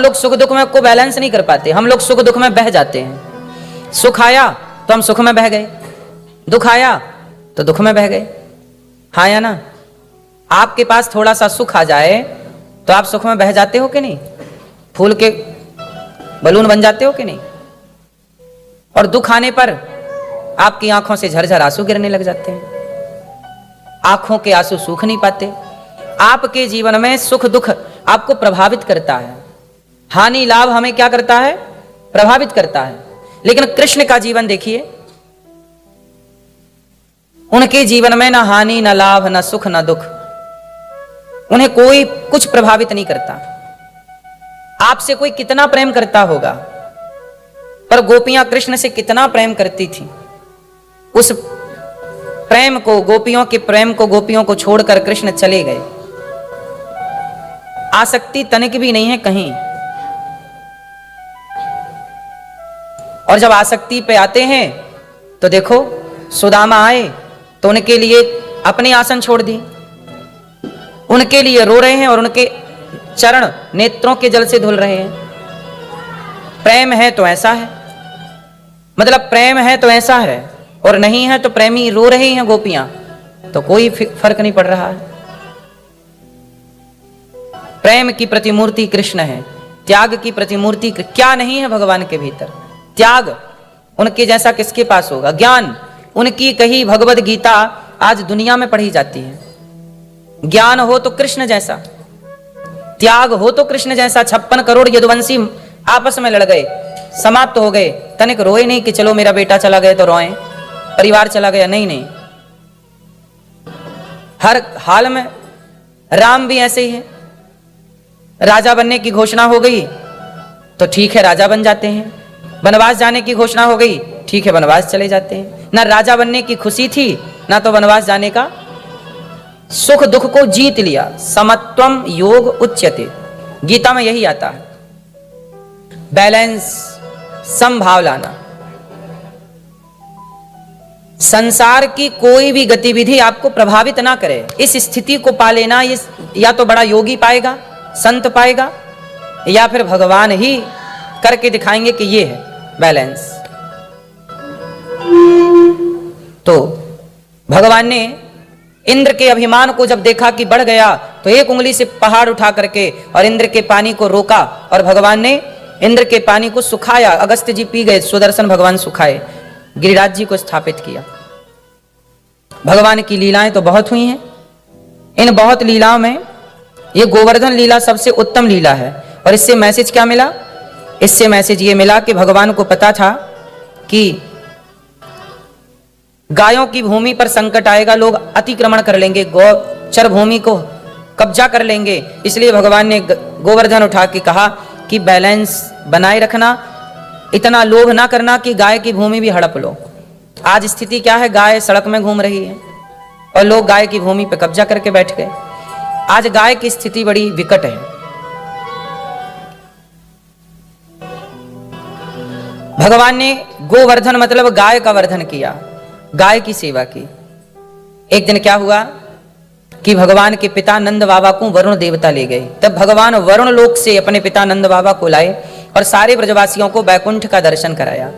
हम लोग सुख दुख में को बैलेंस नहीं कर पाते, हम लोग सुख दुख में बह जाते हैं। सुख आया तो हम सुख में बह गए, दुख आया तो दुख में बह गए। हाँ या ना? आपके पास थोड़ा सा सुख आ जाए तो आप सुख में बह जाते हो कि नहीं? फूल के बलून बन जाते हो कि नहीं? और दुख आने पर आपकी आंखों से झरझर आंसू गिरने लग जाते हैं, आंखों के आंसू सूख नहीं पाते। आपके जीवन में सुख दुख आपको प्रभावित करता है, हानि लाभ हमें क्या करता है? प्रभावित करता है। लेकिन कृष्ण का जीवन देखिए, उनके जीवन में ना हानि ना लाभ ना सुख ना दुख, उन्हें कोई कुछ प्रभावित नहीं करता। आपसे कोई कितना प्रेम करता होगा, पर गोपियां कृष्ण से कितना प्रेम करती थी, उस प्रेम को, गोपियों के प्रेम को, गोपियों को छोड़कर कृष्ण चले गए। आसक्ति तनिक भी नहीं है कहीं। और जब आसक्ति पे आते हैं तो देखो, सुदामा आए तो उनके लिए अपने आसन छोड़ दी, उनके लिए रो रहे हैं और उनके चरण नेत्रों के जल से धुल रहे हैं। प्रेम है तो ऐसा है, मतलब प्रेम है तो ऐसा है, और नहीं है तो प्रेमी रो रहे हैं गोपियां, तो कोई फर्क नहीं पड़ रहा है। प्रेम की प्रतिमूर्ति कृष्ण है, त्याग की प्रतिमूर्ति क्या नहीं है भगवान के भीतर? त्याग उनके जैसा किसके पास होगा? ज्ञान, उनकी कही भगवद गीता आज दुनिया में पढ़ी जाती है। ज्ञान हो तो कृष्ण जैसा, त्याग हो तो कृष्ण जैसा। 56 करोड़ यदुवंशी आपस में लड़ गए, समाप्त हो गए, तनिक रोए नहीं कि चलो मेरा बेटा चला गया तो रोएं, परिवार चला गया, नहीं नहीं। हर हाल में राम भी ऐसे ही है, राजा बनने की घोषणा हो गई तो ठीक है राजा बन जाते हैं, वनवास जाने की घोषणा हो गई ठीक है वनवास चले जाते हैं। ना राजा बनने की खुशी थी ना तो वनवास जाने का, सुख दुख को जीत लिया। समत्वम योग उच्यते, गीता में यही आता है, बैलेंस, समभाव लाना। संसार की कोई भी गतिविधि आपको प्रभावित ना करे, इस स्थिति को पा लेना, ये या तो बड़ा योगी पाएगा, संत पाएगा, या फिर भगवान ही करके दिखाएंगे कि ये है बैलेंस। तो भगवान ने इंद्र के अभिमान को जब देखा कि बढ़ गया तो एक उंगली से पहाड़ उठा करके और इंद्र के पानी को रोका, और भगवान ने इंद्र के पानी को सुखाया। अगस्त्य जी पी गए, सुदर्शन भगवान सुखाए, गिरिराज जी को स्थापित किया। भगवान की लीलाएं तो बहुत हुई हैं। इन बहुत लीलाओं में ये गोवर्धन लीला सबसे उत्तम लीला है। और इससे मैसेज क्या मिला? इससे मैसेज ये मिला कि भगवान को पता था कि गायों की भूमि पर संकट आएगा, लोग अतिक्रमण कर लेंगे, गोचर भूमि को कब्जा कर लेंगे। इसलिए भगवान ने गोवर्धन उठा के कहा कि बैलेंस बनाए रखना, इतना लोभ ना करना कि गाय की भूमि भी हड़प लो। आज स्थिति क्या है? गाय सड़क में घूम रही है और लोग गाय की भूमि पर कब्जा करके बैठ गए। आज गाय की स्थिति बड़ी विकट है। भगवान ने गोवर्धन मतलब गाय का वर्धन किया, गाय की सेवा की। एक दिन क्या हुआ कि भगवान के पिता नंद बाबा को वरुण देवता ले गए। तब भगवान वरुण लोक से अपने पिता नंद बाबा को लाए और सारे ब्रजवासियों को बैकुंठ का दर्शन कराया।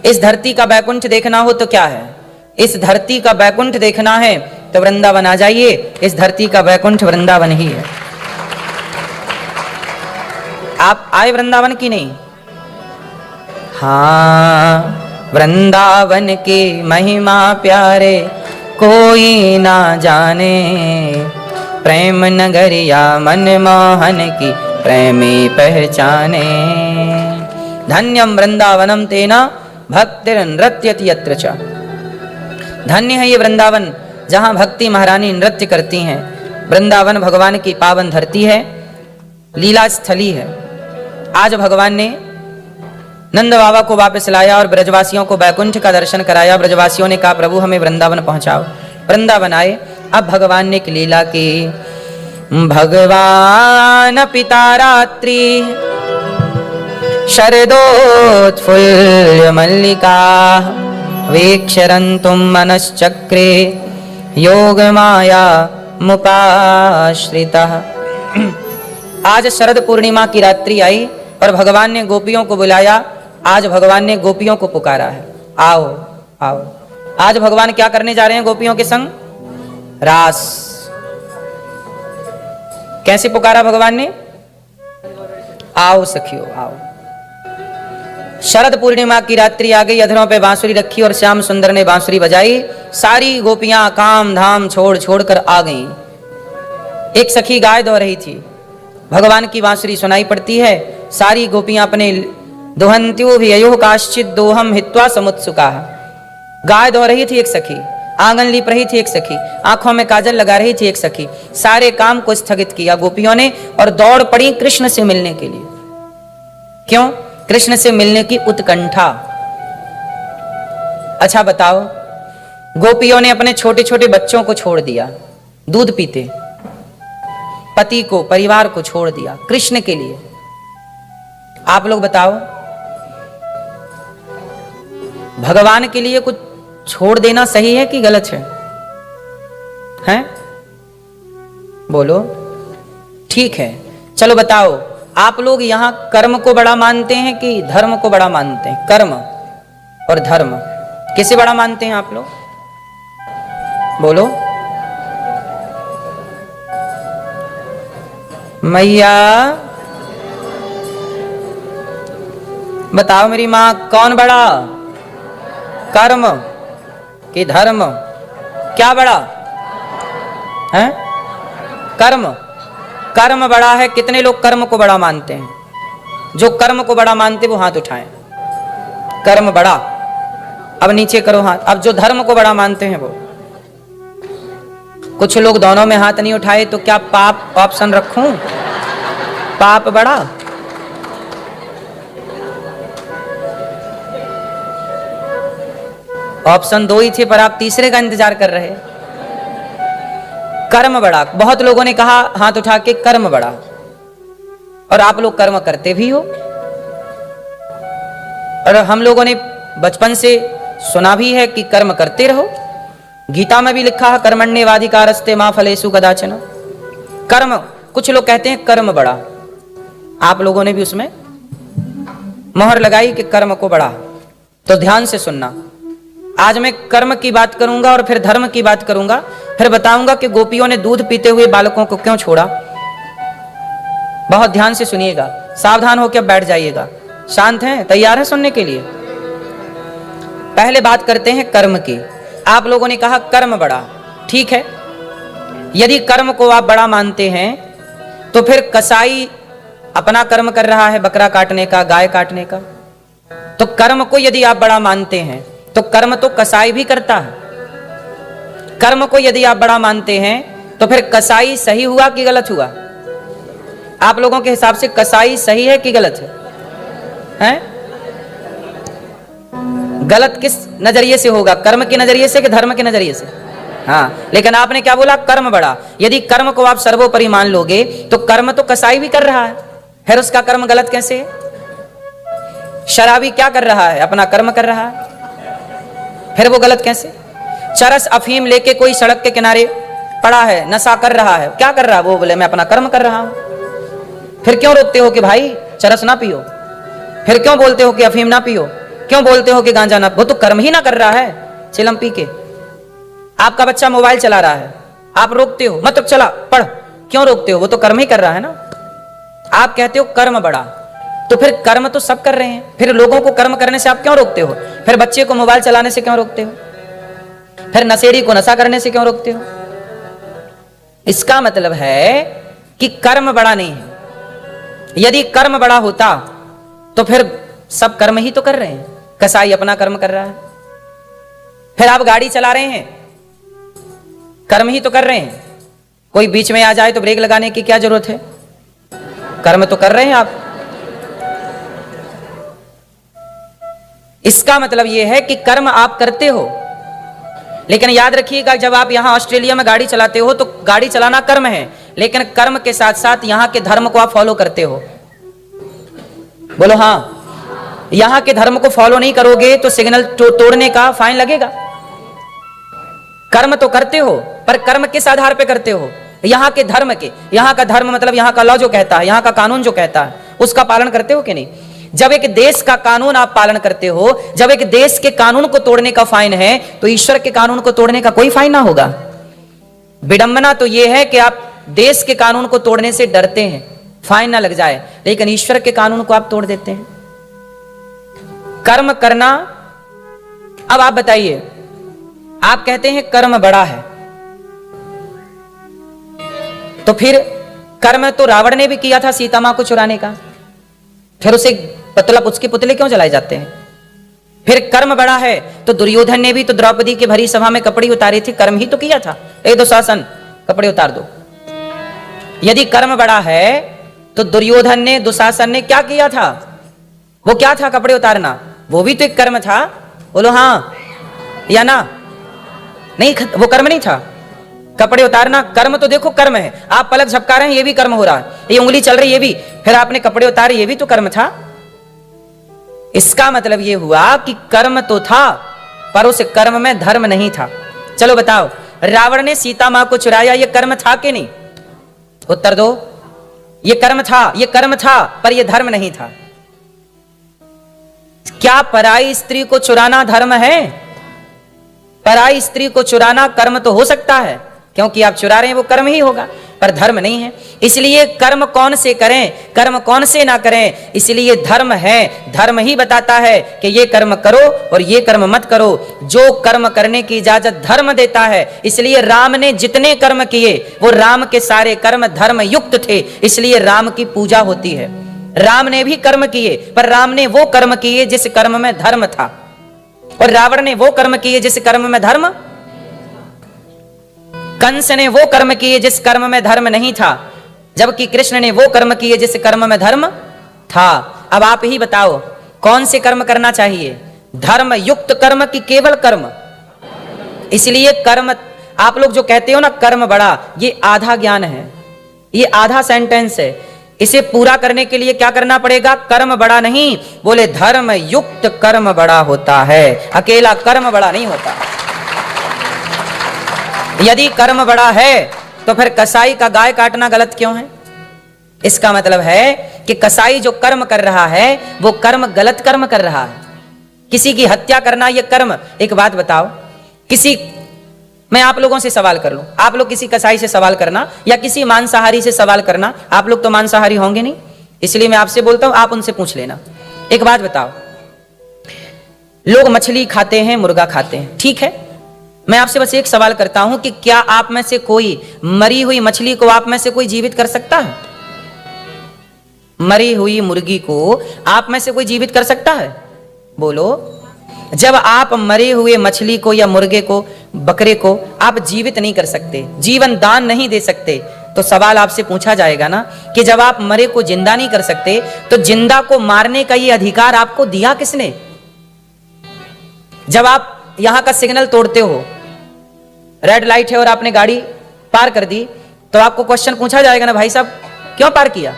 इस धरती का बैकुंठ देखना हो तो क्या है? इस धरती का बैकुंठ देखना है तो वृंदावन आ जाइए। इस धरती का बैकुंठ वृंदावन ही है। आप आए वृंदावन की नहीं? हाँ, वृंदावन की महिमा प्यारे कोई ना जाने, प्रेम नगरिया मनमोहन की प्रेमी पहचाने। धन्यम वृंदावनम तेना भक्तिर्नृत्यति यत्र च। धन्य है ये वृंदावन जहाँ भक्ति महारानी नृत्य करती हैं। वृंदावन भगवान की पावन धरती है, लीला स्थली है। आज भगवान ने नंद बाबा को वापस लाया और ब्रजवासियों को बैकुंठ का दर्शन कराया। ब्रजवासियों ने कहा प्रभु हमें वृंदावन पहुंचाओ। वृंदावन आए। अब भगवान ने एक लीला की। भगवान पिता रात्रि शरदोत्फुल्ल मल्लिका वीक्षरन्तुं मनश्चक्रे योग माया मुपाश्रितः। आज शरद पूर्णिमा की रात्रि आई और भगवान ने गोपियों को बुलाया। आज भगवान ने गोपियों को पुकारा है, आओ आओ। आज भगवान क्या करने जा रहे हैं गोपियों के संग? रास। कैसे पुकारा भगवान ने? आओ सखियो आओ। शरद पूर्णिमा की रात्रि आ गई, अधरों पे बांसुरी रखी और श्याम सुंदर ने बांसुरी बजाई। सारी गोपियां काम धाम छोड़ छोड़ कर आ गईं। एक सखी गाय दो रही थी, भगवान की बांसुरी सुनाई पड़ती है। सारी गोपियां अपने दोहंत्यो भी अयो काश्चित दोहम हित्वा समुत्सुका। गाय दो रही थी एक सखी, आंगन लीप रही थी एक सखी, आंखों में काजल लगा रही थी एक सखी। सारे काम को स्थगित किया गोपियों ने और दौड़ पड़ी कृष्ण से मिलने के लिए। क्यों? कृष्ण से मिलने की उत्कंठा। अच्छा बताओ, गोपियों ने अपने छोटे छोटे बच्चों को छोड़ दिया दूध पीते, पति को परिवार को छोड़ दिया कृष्ण के लिए। आप लोग बताओ, भगवान के लिए कुछ छोड़ देना सही है कि गलत है? हैं? बोलो। ठीक है, चलो बताओ, आप लोग यहां कर्म को बड़ा मानते हैं कि धर्म को बड़ा मानते हैं? कर्म और धर्म किसे बड़ा मानते हैं आप लोग? बोलो। मैया बताओ मेरी मां, कौन बड़ा, कर्म कि धर्म? क्या बड़ा है? कर्म। कर्म बड़ा है। कितने लोग कर्म को बड़ा मानते हैं? जो कर्म को बड़ा मानते वो हाथ उठाएं। कर्म बड़ा। अब नीचे करो हाथ। अब जो धर्म को बड़ा मानते हैं वो। कुछ लोग दोनों में हाथ नहीं उठाए, तो क्या पाप ऑप्शन रखूं? पाप बड़ा? ऑप्शन दो ही थे पर आप तीसरे का इंतजार कर रहे। कर्म बड़ा। बहुत लोगों ने कहा हाथ उठा के कर्म बड़ा, और आप लोग कर्म करते भी हो। और हम लोगों ने बचपन से सुना भी है कि कर्म करते रहो। गीता में भी लिखा है कर्मण्येवाधिकारस्ते मा फलेषु कदाचन। कर्म, कुछ लोग कहते हैं कर्म बड़ा। आप लोगों ने भी उसमें मोहर लगाई कि कर्म को बड़ा। तो ध्यान से सुनना, आज मैं कर्म की बात करूंगा और फिर धर्म की बात करूंगा, फिर बताऊंगा कि गोपियों ने दूध पीते हुए बालकों को क्यों छोड़ा। बहुत ध्यान से सुनिएगा, सावधान होकर बैठ जाइएगा। शांत हैं? तैयार हैं सुनने के लिए? पहले बात करते हैं कर्म की। आप लोगों ने कहा कर्म बड़ा। ठीक है, यदि कर्म को आप बड़ा मानते हैं तो फिर कसाई अपना कर्म कर रहा है, बकरा काटने का, गाय काटने का। तो कर्म को यदि आप बड़ा मानते हैं तो कर्म तो कसाई भी करता है। कर्म को यदि आप बड़ा मानते हैं तो फिर कसाई सही हुआ कि गलत हुआ? आप लोगों के हिसाब से कसाई सही है कि गलत है? हैं? गलत किस नजरिए से होगा? कर्म के नजरिए से कि धर्म के नजरिए से? हाँ, लेकिन आपने क्या बोला? कर्म बड़ा। यदि कर्म को आप सर्वोपरि मान लोगे तो कर्म तो कसाई भी कर रहा है, फिर उसका कर्म गलत कैसे है? शराबी क्या कर रहा है? अपना कर्म कर रहा है, फिर वो गलत कैसे? चरस अफीम लेके कोई सड़क के किनारे पड़ा है, नशा कर रहा है, क्या कर रहा है? वो बोले मैं अपना कर्म कर रहा हूं। फिर क्यों रोकते हो कि भाई चरस ना पियो? फिर क्यों बोलते हो कि अफीम ना पियो? क्यों बोलते हो कि गांजा ना? वो तो कर्म ही ना कर रहा है चिलम पी के। आपका बच्चा मोबाइल चला रहा है, आप रोकते हो मत चला पढ़, क्यों रोकते हो? वो तो कर्म ही कर रहा है ना। आप कहते हो कर्म बड़ा, तो फिर कर्म तो सब कर रहे हैं, फिर लोगों को कर्म करने से आप क्यों रोकते हो? फिर बच्चे को मोबाइल चलाने से क्यों रोकते हो? फिर नशेड़ी को नशा करने से क्यों रोकते हो? इसका मतलब है कि कर्म बड़ा नहीं है। यदि कर्म बड़ा होता तो फिर सब कर्म ही तो कर रहे हैं। कसाई अपना कर्म कर रहा है, फिर आप गाड़ी चला रहे हैं, कर्म ही तो कर रहे हैं। कोई बीच में आ जाए तो ब्रेक लगाने की क्या जरूरत है? कर्म तो कर रहे हैं आप। इसका मतलब यह है कि कर्म आप करते हो, लेकिन याद रखिएगा जब आप यहां ऑस्ट्रेलिया में गाड़ी चलाते हो तो गाड़ी चलाना कर्म है, लेकिन कर्म के साथ साथ यहां के धर्म को आप फॉलो करते हो। बोलो हाँ। यहां के धर्म को फॉलो नहीं करोगे तो सिग्नल तोड़ने का फाइन लगेगा। कर्म तो करते हो, पर कर्म किस आधार पे करते हो? यहाँ के धर्म के, यहाँ का धर्म मतलब यहाँ का लॉ जो कहता है, यहाँ का कानून जो कहता है, उसका पालन करते हो कि नहीं? जब एक देश का कानून आप पालन करते हो, जब एक देश के कानून को तोड़ने का फाइन है, तो ईश्वर के कानून को तोड़ने का कोई फाइन ना होगा। विडंबना तो यह है कि आप देश के कानून को तोड़ने से डरते हैं, फाइन ना लग जाए, लेकिन ईश्वर के कानून को आप तोड़ देते हैं। कर्म करना, अब आप बताइए, आप कहते हैं कर्म बड़ा है, तो फिर कर्म तो रावण ने भी किया था सीता मां को चुराने का, फिर उसे उसके पुतले क्यों जलाए जाते हैं? फिर कर्म बड़ा है तो दुर्योधन ने भी तो द्रौपदी के भरी सभा में कपड़े उतारे थे, कर्म ही तो किया था। ए दुशासन, कपड़े उतार दो। यदि कर्म बड़ा है तो दुर्योधन ने, दुशासन ने क्या किया था? वो क्या था कपड़े उतारना? वो भी तो एक कर्म था। बोलो हाँ या ना? नहीं, वो कर्म नहीं था। कपड़े उतारना कर्म तो देखो कर्म है। आप पलक झपका रहे हैं, ये भी कर्म हो रहा है। ये उंगली चल रही, ये भी, फिर आपने कपड़े उतारे, ये भी तो कर्म था। इसका मतलब ये हुआ कि कर्म तो था, पर उस कर्म में धर्म नहीं था। चलो बताओ, रावण ने सीता मां को चुराया, ये कर्म था कि नहीं? उत्तर दो। ये कर्म था, ये कर्म था, पर ये धर्म नहीं था। क्या पराई स्त्री को चुराना धर्म है? पराई स्त्री को चुराना कर्म तो हो सकता है, क्योंकि आप चुरा रहे हैं, वो कर्म ही होगा, पर धर्म नहीं है। इसलिए कर्म कौन से करें, कर्म कौन से ना करें, इसलिए धर्म है। धर्म ही बताता है कि ये कर्म करो और ये कर्म मत करो। जो कर्म करने की इजाजत धर्म देता है, इसलिए राम ने जितने कर्म किए वो राम के सारे कर्म धर्म युक्त थे, इसलिए राम की पूजा होती है। राम ने भी कर्म किए, पर राम ने वो कर्म किए जिस कर्म में धर्म था, और रावण ने वो कर्म किए जिस कर्म में धर्म, कंस ने वो कर्म किए जिस कर्म में धर्म नहीं था, जबकि कृष्ण ने वो कर्म किए जिस कर्म में धर्म था। अब आप ही बताओ, कौन से कर्म करना चाहिए? धर्म युक्त कर्म की केवल कर्म? इसलिए कर्म, आप लोग जो कहते हो ना कर्म बड़ा, ये आधा ज्ञान है, ये आधा सेंटेंस है। इसे पूरा करने के लिए क्या करना पड़ेगा? कर्म बड़ा नहीं, बोले धर्म युक्त कर्म बड़ा होता है, अकेला कर्म बड़ा नहीं होता। यदि कर्म बड़ा है तो फिर कसाई का गाय काटना गलत क्यों है? इसका मतलब है कि कसाई जो कर्म कर रहा है वो कर्म गलत कर्म कर रहा है। किसी की हत्या करना ये कर्म। एक बात बताओ, मैं आप लोगों से सवाल कर लूं, आप लोग किसी कसाई से सवाल करना या किसी मांसाहारी से सवाल करना, आप लोग तो मांसाहारी होंगे नहीं, इसलिए मैं आपसे बोलता हूं, आप उनसे पूछ लेना। एक बात बताओ, लोग मछली खाते हैं, मुर्गा खाते हैं, ठीक है, मैं आपसे बस एक सवाल करता हूं कि क्या आप में से कोई मरी हुई मछली को आप में से कोई जीवित कर सकता है? मरी हुई मुर्गी को आप में से कोई जीवित कर सकता है? बोलो। जब आप मरे हुए मछली को या मुर्गे को, बकरे को आप जीवित नहीं कर सकते, जीवन दान नहीं दे सकते, तो सवाल आपसे पूछा जाएगा ना कि जब आप मरे को जिंदा नहीं कर सकते तो जिंदा को मारने का ये अधिकार आपको दिया किसने? जब आप यहां का सिग्नल तोड़ते हो, रेड लाइट है और आपने गाड़ी पार कर दी, तो आपको क्वेश्चन पूछा जाएगा ना, भाई साहब क्यों पार किया?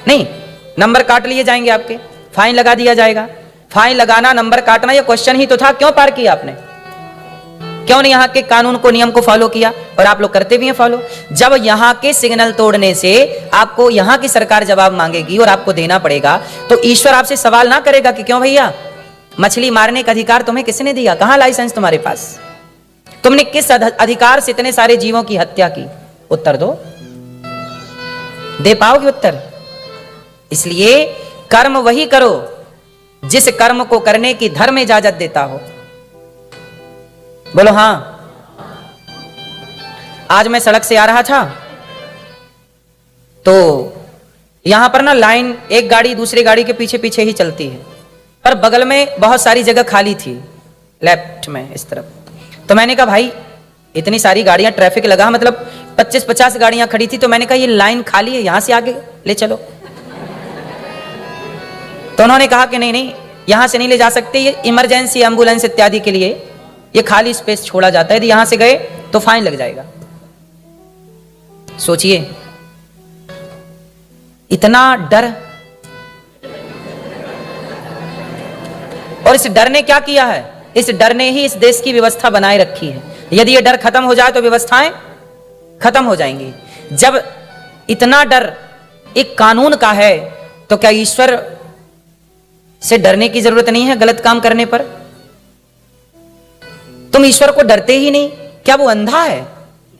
नहीं, नंबर काट लिए जाएंगे आपके, फाइन लगा दिया जाएगा। फाइन लगाना, नंबर काटना, ये क्वेश्चन ही तो था, क्यों पार किया आपने? क्यों नहीं यहाँ के कानून को, नियम को फॉलो किया? और आप लोग करते भी हैं फॉलो। जब यहाँ के सिग्नल तोड़ने से आपको यहाँ की सरकार जवाब मांगेगी और आपको देना पड़ेगा, तो ईश्वर आपसे सवाल ना करेगा कि क्यों भैया मछली मारने का अधिकार तुम्हें किसने दिया? कहां लाइसेंस तुम्हारे पास? तुमने किस अधिकार से इतने सारे जीवों की हत्या की? उत्तर दो। दे पाओगे उत्तर? इसलिए कर्म वही करो जिस कर्म को करने की धर्म इजाजत देता हो। बोलो हां। आज मैं सड़क से आ रहा था तो यहां पर ना लाइन, एक गाड़ी दूसरी गाड़ी के पीछे पीछे ही चलती है, पर बगल में बहुत सारी जगह खाली थी, लेफ्ट में इस तरफ। तो मैंने कहा भाई इतनी सारी गाड़ियां, ट्रैफिक लगा, मतलब 25-50 गाड़ियां खड़ी थी, तो मैंने कहा ये लाइन खाली है, यहां से आगे ले चलो। तो उन्होंने कहा कि नहीं नहीं, यहां से नहीं ले जा सकते, ये इमरजेंसी एम्बुलेंस इत्यादि के लिए ये खाली स्पेस छोड़ा जाता है, यदि यहां से गए तो फाइन लग जाएगा। सोचिए, इतना डर, और इस डर ने क्या किया है? इस डर ने ही इस देश की व्यवस्था बनाए रखी है। यदि ये डर खत्म हो जाए तो व्यवस्थाएं खत्म हो जाएंगी। जब इतना डर एक कानून का है तो क्या ईश्वर से डरने की जरूरत नहीं है गलत काम करने पर? तुम ईश्वर को डरते ही नहीं, क्या वो अंधा है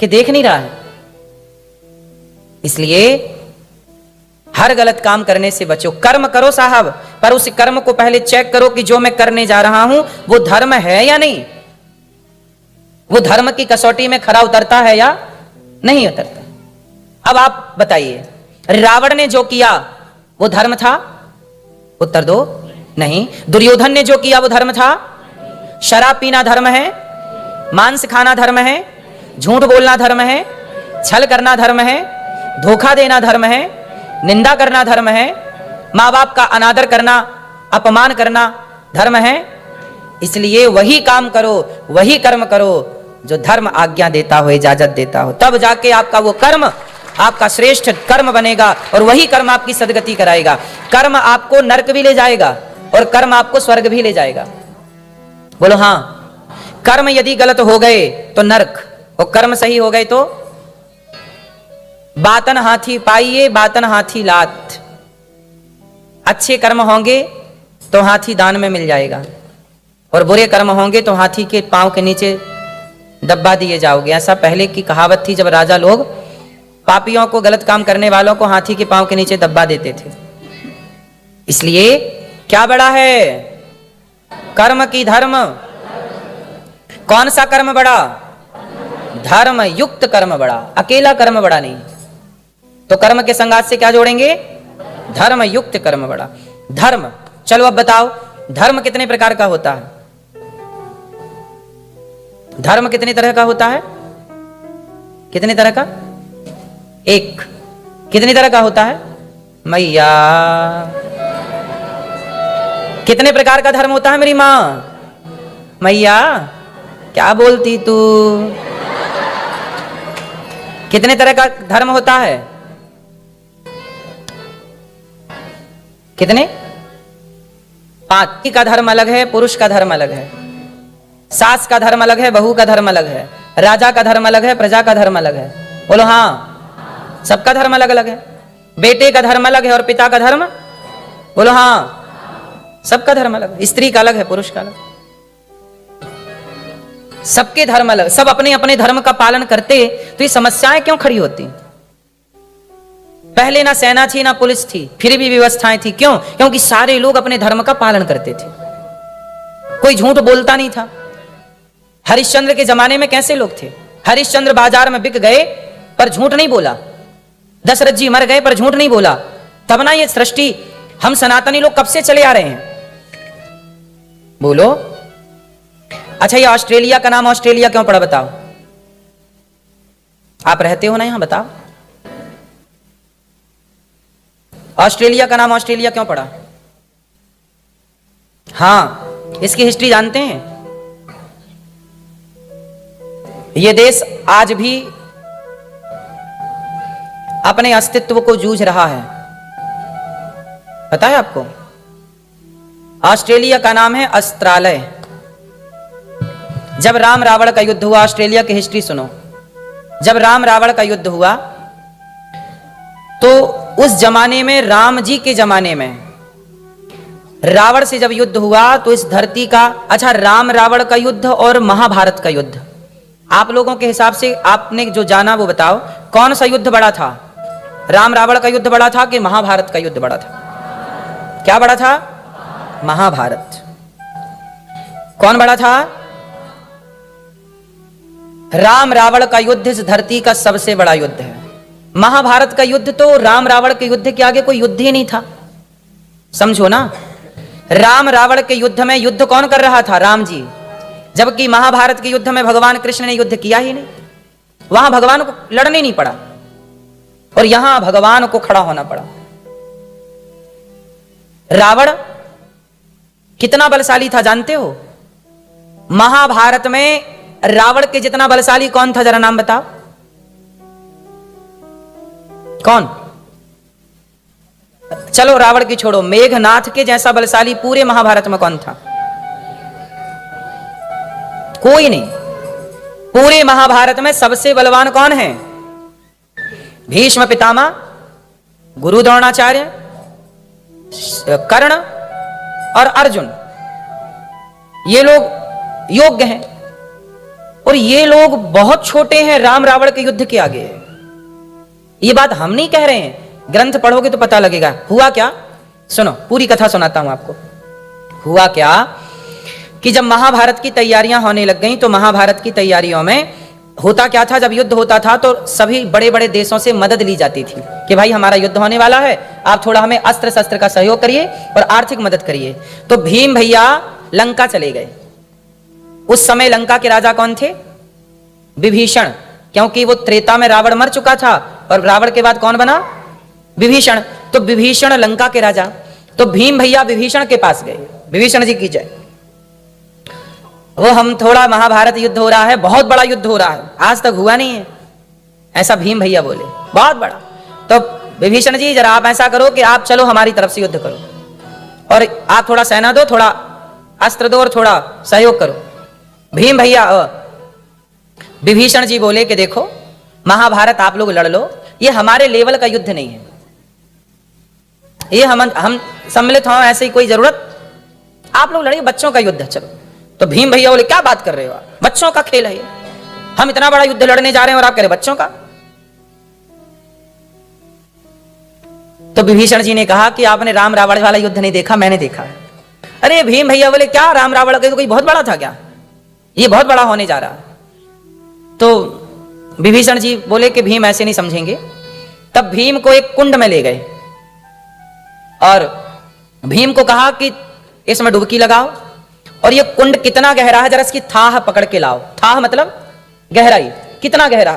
कि देख नहीं रहा है? इसलिए हर गलत काम करने से बचो। कर्म करो साहब, पर उस कर्म को पहले चेक करो कि जो मैं करने जा रहा हूं वो धर्म है या नहीं, वो धर्म की कसौटी में खरा उतरता है या नहीं उतरता। अब आप बताइए, रावण ने जो किया वो धर्म था? उत्तर दो, नहीं। दुर्योधन ने जो किया वो धर्म था? शराब पीना धर्म है? मांस खाना धर्म है? झूठ बोलना धर्म है? छल करना धर्म है? धोखा देना धर्म है? निंदा करना धर्म है? मां बाप का अनादर करना, अपमान करना धर्म है? इसलिए वही काम करो, वही कर्म करो जो धर्म आज्ञा देता हो, इजाजत देता हो, तब जाके आपका वो कर्म आपका श्रेष्ठ कर्म बनेगा और वही कर्म आपकी सदगति कराएगा। कर्म आपको नरक भी ले जाएगा और कर्म आपको स्वर्ग भी ले जाएगा। बोलो हां। कर्म यदि गलत हो गए तो नरक, और कर्म सही हो गए तो बातन हाथी पाइए बातन हाथी लात। अच्छे कर्म होंगे तो हाथी दान में मिल जाएगा, और बुरे कर्म होंगे तो हाथी के पांव के नीचे दब्बा दिए जाओगे। ऐसा पहले की कहावत थी, जब राजा लोग पापियों को, गलत काम करने वालों को हाथी के पांव के नीचे दब्बा देते थे। इसलिए क्या बड़ा है? कर्म की धर्म। कौन सा कर्म बड़ा? धर्म युक्त कर्म बड़ा, अकेला कर्म बड़ा नहीं। तो कर्म के संगात से क्या जोड़ेंगे? धर्म युक्त कर्म बड़ा। धर्म, चलो अब बताओ धर्म कितने प्रकार का होता है? धर्म कितने तरह का होता है? कितने तरह का? एक। कितने तरह का होता है? मैया। कितने प्रकार का धर्म होता है मेरी मां? मैया क्या बोलती तू? कितने तरह का धर्म होता है? कितने? 5 का धर्म अलग है, पुरुष का धर्म अलग है, सास का धर्म अलग है, बहू का धर्म अलग है, राजा का धर्म अलग है, प्रजा का धर्म अलग है। बोलो हाँ। सबका धर्म अलग अलग है। बेटे का धर्म अलग है और पिता का धर्म, बोलो हाँ, सबका धर्म अलग है। स्त्री का अलग है, पुरुष का अलग, सबके धर्म अलग। सब अपने अपने धर्म का पालन करते तो ये समस्याएं क्यों खड़ी होती? पहले ना सेना थी ना पुलिस थी, फिर भी व्यवस्थाएं थी। क्यों? क्योंकि सारे लोग अपने धर्म का पालन करते थे, कोई झूठ बोलता नहीं था। हरिश्चंद्र के जमाने में कैसे लोग थे? हरिश्चंद्र बाजार में बिक गए पर झूठ नहीं बोला, दशरथ जी मर गए पर झूठ नहीं बोला। तब ना ये सृष्टि, हम सनातनी लोग कब से चले आ रहे हैं? बोलो। अच्छा, ये ऑस्ट्रेलिया का नाम ऑस्ट्रेलिया क्यों पड़ा बताओ? आप रहते हो ना यहां, बताओ ऑस्ट्रेलिया का नाम ऑस्ट्रेलिया क्यों पड़ा? हां, इसकी हिस्ट्री जानते हैं? यह देश आज भी अपने अस्तित्व को जूझ रहा है, पता है आपको? ऑस्ट्रेलिया का नाम है अस्त्रालय। जब राम रावण का युद्ध हुआ, ऑस्ट्रेलिया की हिस्ट्री सुनो। जब राम रावण का युद्ध हुआ तो उस जमाने में, राम जी के जमाने में, रावण से जब युद्ध हुआ तो इस धरती का, अच्छा राम रावण का युद्ध और महाभारत का युद्ध, आप लोगों के हिसाब से आपने जो जाना वो बताओ, कौन सा युद्ध बड़ा था? राम रावण का युद्ध बड़ा था कि महाभारत का युद्ध बड़ा था? क्या बड़ा था? महाभारत। कौन बड़ा था? राम रावण का युद्ध इस धरती का सबसे बड़ा युद्ध है। महाभारत का युद्ध तो राम रावण के युद्ध के आगे कोई युद्ध ही नहीं था, समझो ना। राम रावण के युद्ध में युद्ध कौन कर रहा था? राम जी। जबकि महाभारत के युद्ध में भगवान कृष्ण ने युद्ध किया ही नहीं, वहां भगवान को लड़ने नहीं पड़ा और यहां भगवान को खड़ा होना पड़ा। रावण कितना बलशाली था जानते हो? महाभारत में रावण के जितना बलशाली कौन था, जरा नाम बताओ। कौन? चलो रावण की छोड़ो, मेघनाथ के जैसा बलशाली पूरे महाभारत में कौन था? कोई नहीं। पूरे महाभारत में सबसे बलवान कौन है? भीष्म पितामह, गुरु द्रोणाचार्य, कर्ण और अर्जुन, ये लोग योग्य हैं। और ये लोग बहुत छोटे हैं राम रावण के युद्ध के आगे। ये बात हम नहीं कह रहे हैं, ग्रंथ पढ़ोगे तो पता लगेगा। हुआ क्या, सुनो, पूरी कथा सुनाता हूं आपको। हुआ क्या कि जब महाभारत की तैयारियां होने लग गईं, तो महाभारत की तैयारियों में होता क्या था, जब युद्ध होता था तो सभी बड़े बड़े देशों से मदद ली जाती थी कि भाई हमारा युद्ध होने वाला है, आप थोड़ा हमें अस्त्र शस्त्र का सहयोग करिए और आर्थिक मदद करिए। तो भीम भैया लंका चले गए। उस समय लंका के राजा कौन थे? विभीषण, क्योंकि वो त्रेता में रावण मर चुका था और रावण के बाद कौन बना? विभीषण। तो विभीषण लंका के राजा। तो भीम भैया विभीषण के पास गए, विभीषण जी की जय, वो हम थोड़ा महाभारत युद्ध हो रहा है, बहुत बड़ा युद्ध हो रहा है, आज तक हुआ नहीं है, ऐसा भीम भैया बोले, बहुत बड़ा। तो विभीषण जी जरा आप ऐसा करो कि आप चलो हमारी तरफ से युद्ध करो और आप थोड़ा सेना दो, थोड़ा अस्त्र दो और थोड़ा सहयोग करो। भीम भैया विभीषण जी बोले कि देखो महाभारत आप लोग लड़ लो, ये हमारे लेवल का युद्ध नहीं है, ये हम सम्मिलित हों ऐसे ही कोई जरूरत, आप लोग लड़िए, बच्चों का युद्ध है, चलो। तो भीम भैया बोले क्या बात कर रहे हो आप, बच्चों का खेल है ये, हम इतना बड़ा युद्ध लड़ने जा रहे हैं और आप कह रहे बच्चों का। तो विभीषण जी ने कहा कि आपने राम रावण वाला युद्ध नहीं देखा, मैंने देखा है। अरे भीम भैया बोले क्या राम रावण का कोई बहुत बड़ा था क्या, ये बहुत बड़ा होने जा रहा है। तो विभीषण जी बोले कि भीम ऐसे नहीं समझेंगे। तब भीम को एक कुंड में ले गए और भीम को कहा कि इसमें डुबकी लगाओ और ये कुंड कितना गहरा है जरा इसकी थाह पकड़ के लाओ। थाह मतलब गहराई, कितना गहरा,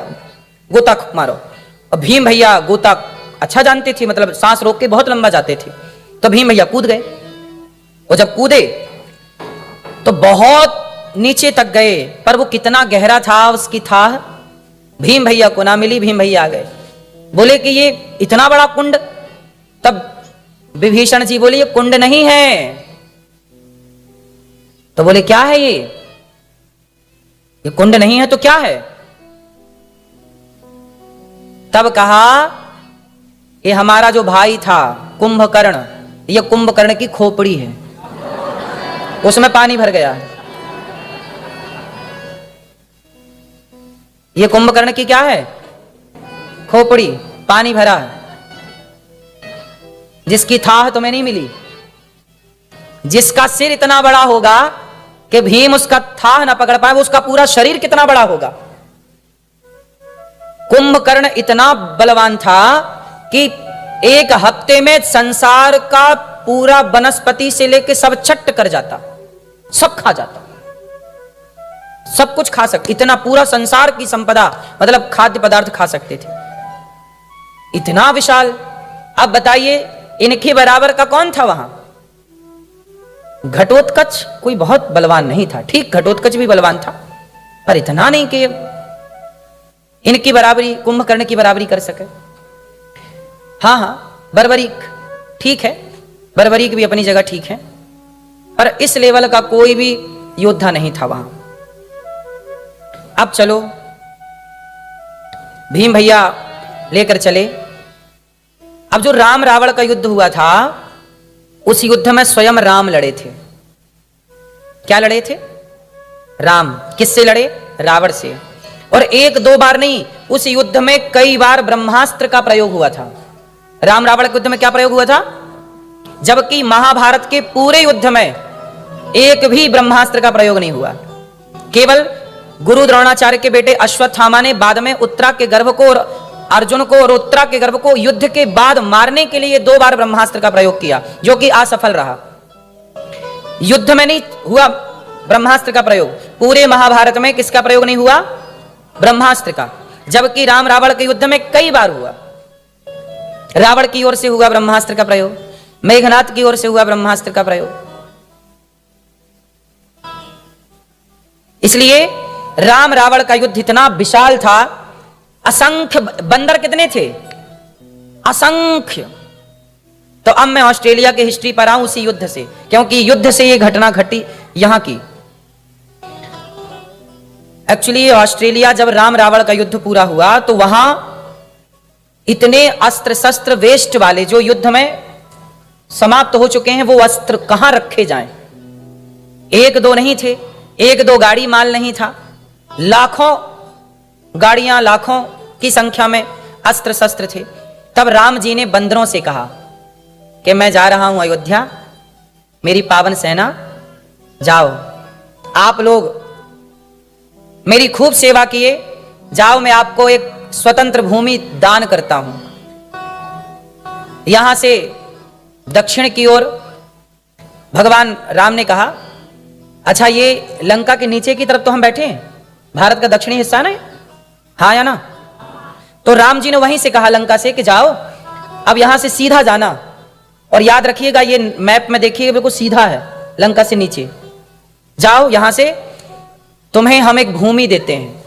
गोता मारो। और भीम भैया गोता अच्छा जानते थे, मतलब सांस रोक के बहुत लंबा जाते थे। तो भीम भैया कूद गए और जब कूदे तो बहुत नीचे तक गए, पर वो कितना गहरा था उसकी थाह भीम भैया को ना मिली। भीम भैया आ गए, बोले कि ये इतना बड़ा कुंड। तब विभीषण जी बोले ये कुंड नहीं है। तो बोले क्या है ये कुंड नहीं है तो क्या है? तब कहा ये हमारा जो भाई था कुंभकर्ण, ये कुंभकर्ण की खोपड़ी है, उसमें पानी भर गया है। ये कुंभकर्ण की क्या है? खोपड़ी, पानी भरा है, जिसकी थाह तुम्हें नहीं मिली, जिसका सिर इतना बड़ा होगा कि भीम उसका थाह ना पकड़ पाए, वो उसका पूरा शरीर कितना बड़ा होगा। कुंभकर्ण इतना बलवान था कि एक हफ्ते में संसार का पूरा वनस्पति से लेकर सब छट्ट कर जाता, सब खा जाता, सब कुछ खा सकते, इतना पूरा संसार की संपदा मतलब खाद्य पदार्थ खा सकते थे, इतना विशाल। अब बताइए इनके बराबर का कौन था वहां? घटोत्कच कोई बहुत बलवान नहीं था, ठीक घटोत्कच भी बलवान था, पर इतना नहीं कि इनकी बराबरी, कुंभकर्ण की बराबरी कर सके। हाँ बर्बरीक ठीक है, बर्बरीक भी अपनी जगह ठीक है, पर इस लेवल का कोई भी योद्धा नहीं था वहां। अब चलो भीम भैया लेकर चले। अब जो राम रावण का युद्ध हुआ था, उस युद्ध में स्वयं राम लड़े थे। क्या लड़े थे? राम किससे लड़े? रावण से। और एक दो बार नहीं, उस युद्ध में कई बार ब्रह्मास्त्र का प्रयोग हुआ था। राम रावण के युद्ध में क्या प्रयोग हुआ था? जबकि महाभारत के पूरे युद्ध में एक भी ब्रह्मास्त्र का प्रयोग नहीं हुआ। केवल गुरु द्रोणाचार्य के बेटे अश्वत्थामा ने बाद में उत्तरा के गर्भ को और अर्जुन को और उत्तरा के गर्भ को युद्ध के बाद मारने के लिए 2 बार ब्रह्मास्त्र का प्रयोग किया, जो कि असफल रहा। युद्ध में नहीं हुआ ब्रह्मास्त्र का प्रयोग, पूरे महाभारत में किसका प्रयोग नहीं हुआ? ब्रह्मास्त्र का। जबकि राम रावण के युद्ध में कई बार हुआ। रावण की ओर से हुआ ब्रह्मास्त्र का प्रयोग, मेघनाथ की ओर से हुआ ब्रह्मास्त्र का प्रयोग। इसलिए राम रावण का युद्ध इतना विशाल था, असंख्य बंदर कितने थे? असंख्य। तो अब मैं ऑस्ट्रेलिया के हिस्ट्री पर आऊं उसी युद्ध से, क्योंकि युद्ध से ये घटना घटी यहां की। एक्चुअली ऑस्ट्रेलिया जब राम रावण का युद्ध पूरा हुआ तो वहां इतने अस्त्र शस्त्र वेस्ट वाले जो युद्ध में समाप्त हो चुके हैं, वो अस्त्र कहां रखे जाएं? एक दो नहीं थे, एक दो गाड़ी माल नहीं था, लाखों गाड़ियां, लाखों की संख्या में अस्त्र शस्त्र थे। तब राम जी ने बंदरों से कहा कि मैं जा रहा हूं अयोध्या, मेरी पावन सेना जाओ, आप लोग मेरी खूब सेवा किए, जाओ मैं आपको एक स्वतंत्र भूमि दान करता हूं। यहां से दक्षिण की ओर भगवान राम ने कहा, अच्छा ये लंका के नीचे की तरफ तो हम बैठे हैं, भारत का दक्षिणी हिस्सा ना, हाँ या ना? तो राम जी ने वहीं से कहा लंका से कि जाओ, अब यहां से सीधा जाना, और याद रखिएगा ये मैप में देखिएगा बिल्कुल सीधा है, लंका से नीचे जाओ, यहां से तुम्हें हम एक भूमि देते हैं।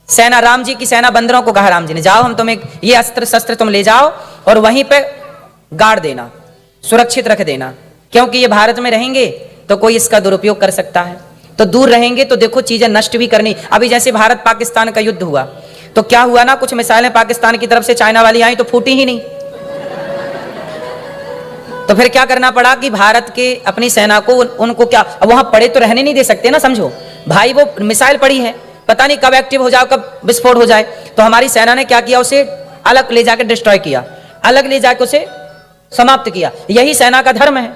सेना, राम जी की सेना बंदरों को कहा राम जी ने, जाओ हम तुम्हें ये अस्त्र शस्त्र तुम ले जाओ और वहीं पे गाड़ देना, सुरक्षित रख देना, क्योंकि ये भारत में रहेंगे तो कोई इसका दुरुपयोग कर सकता है, तो दूर रहेंगे तो देखो चीजें नष्ट भी करनी। अभी जैसे भारत पाकिस्तान का युद्ध हुआ तो क्या हुआ ना, कुछ मिसाइलें पाकिस्तान की तरफ से चाइना वाली आई तो फूटी ही नहीं, तो फिर क्या करना पड़ा कि भारत के अपनी सेना को उनको क्या, अब वहां पड़े तो रहने नहीं दे सकते ना, समझो भाई, वो मिसाइल पड़ी है, पता नहीं कब एक्टिव हो जाए, कब विस्फोट हो जाए, तो हमारी सेना ने क्या किया, उसे अलग ले जाकर डिस्ट्रॉय किया, अलग ले जाकर उसे समाप्त किया। यही सेना का धर्म है,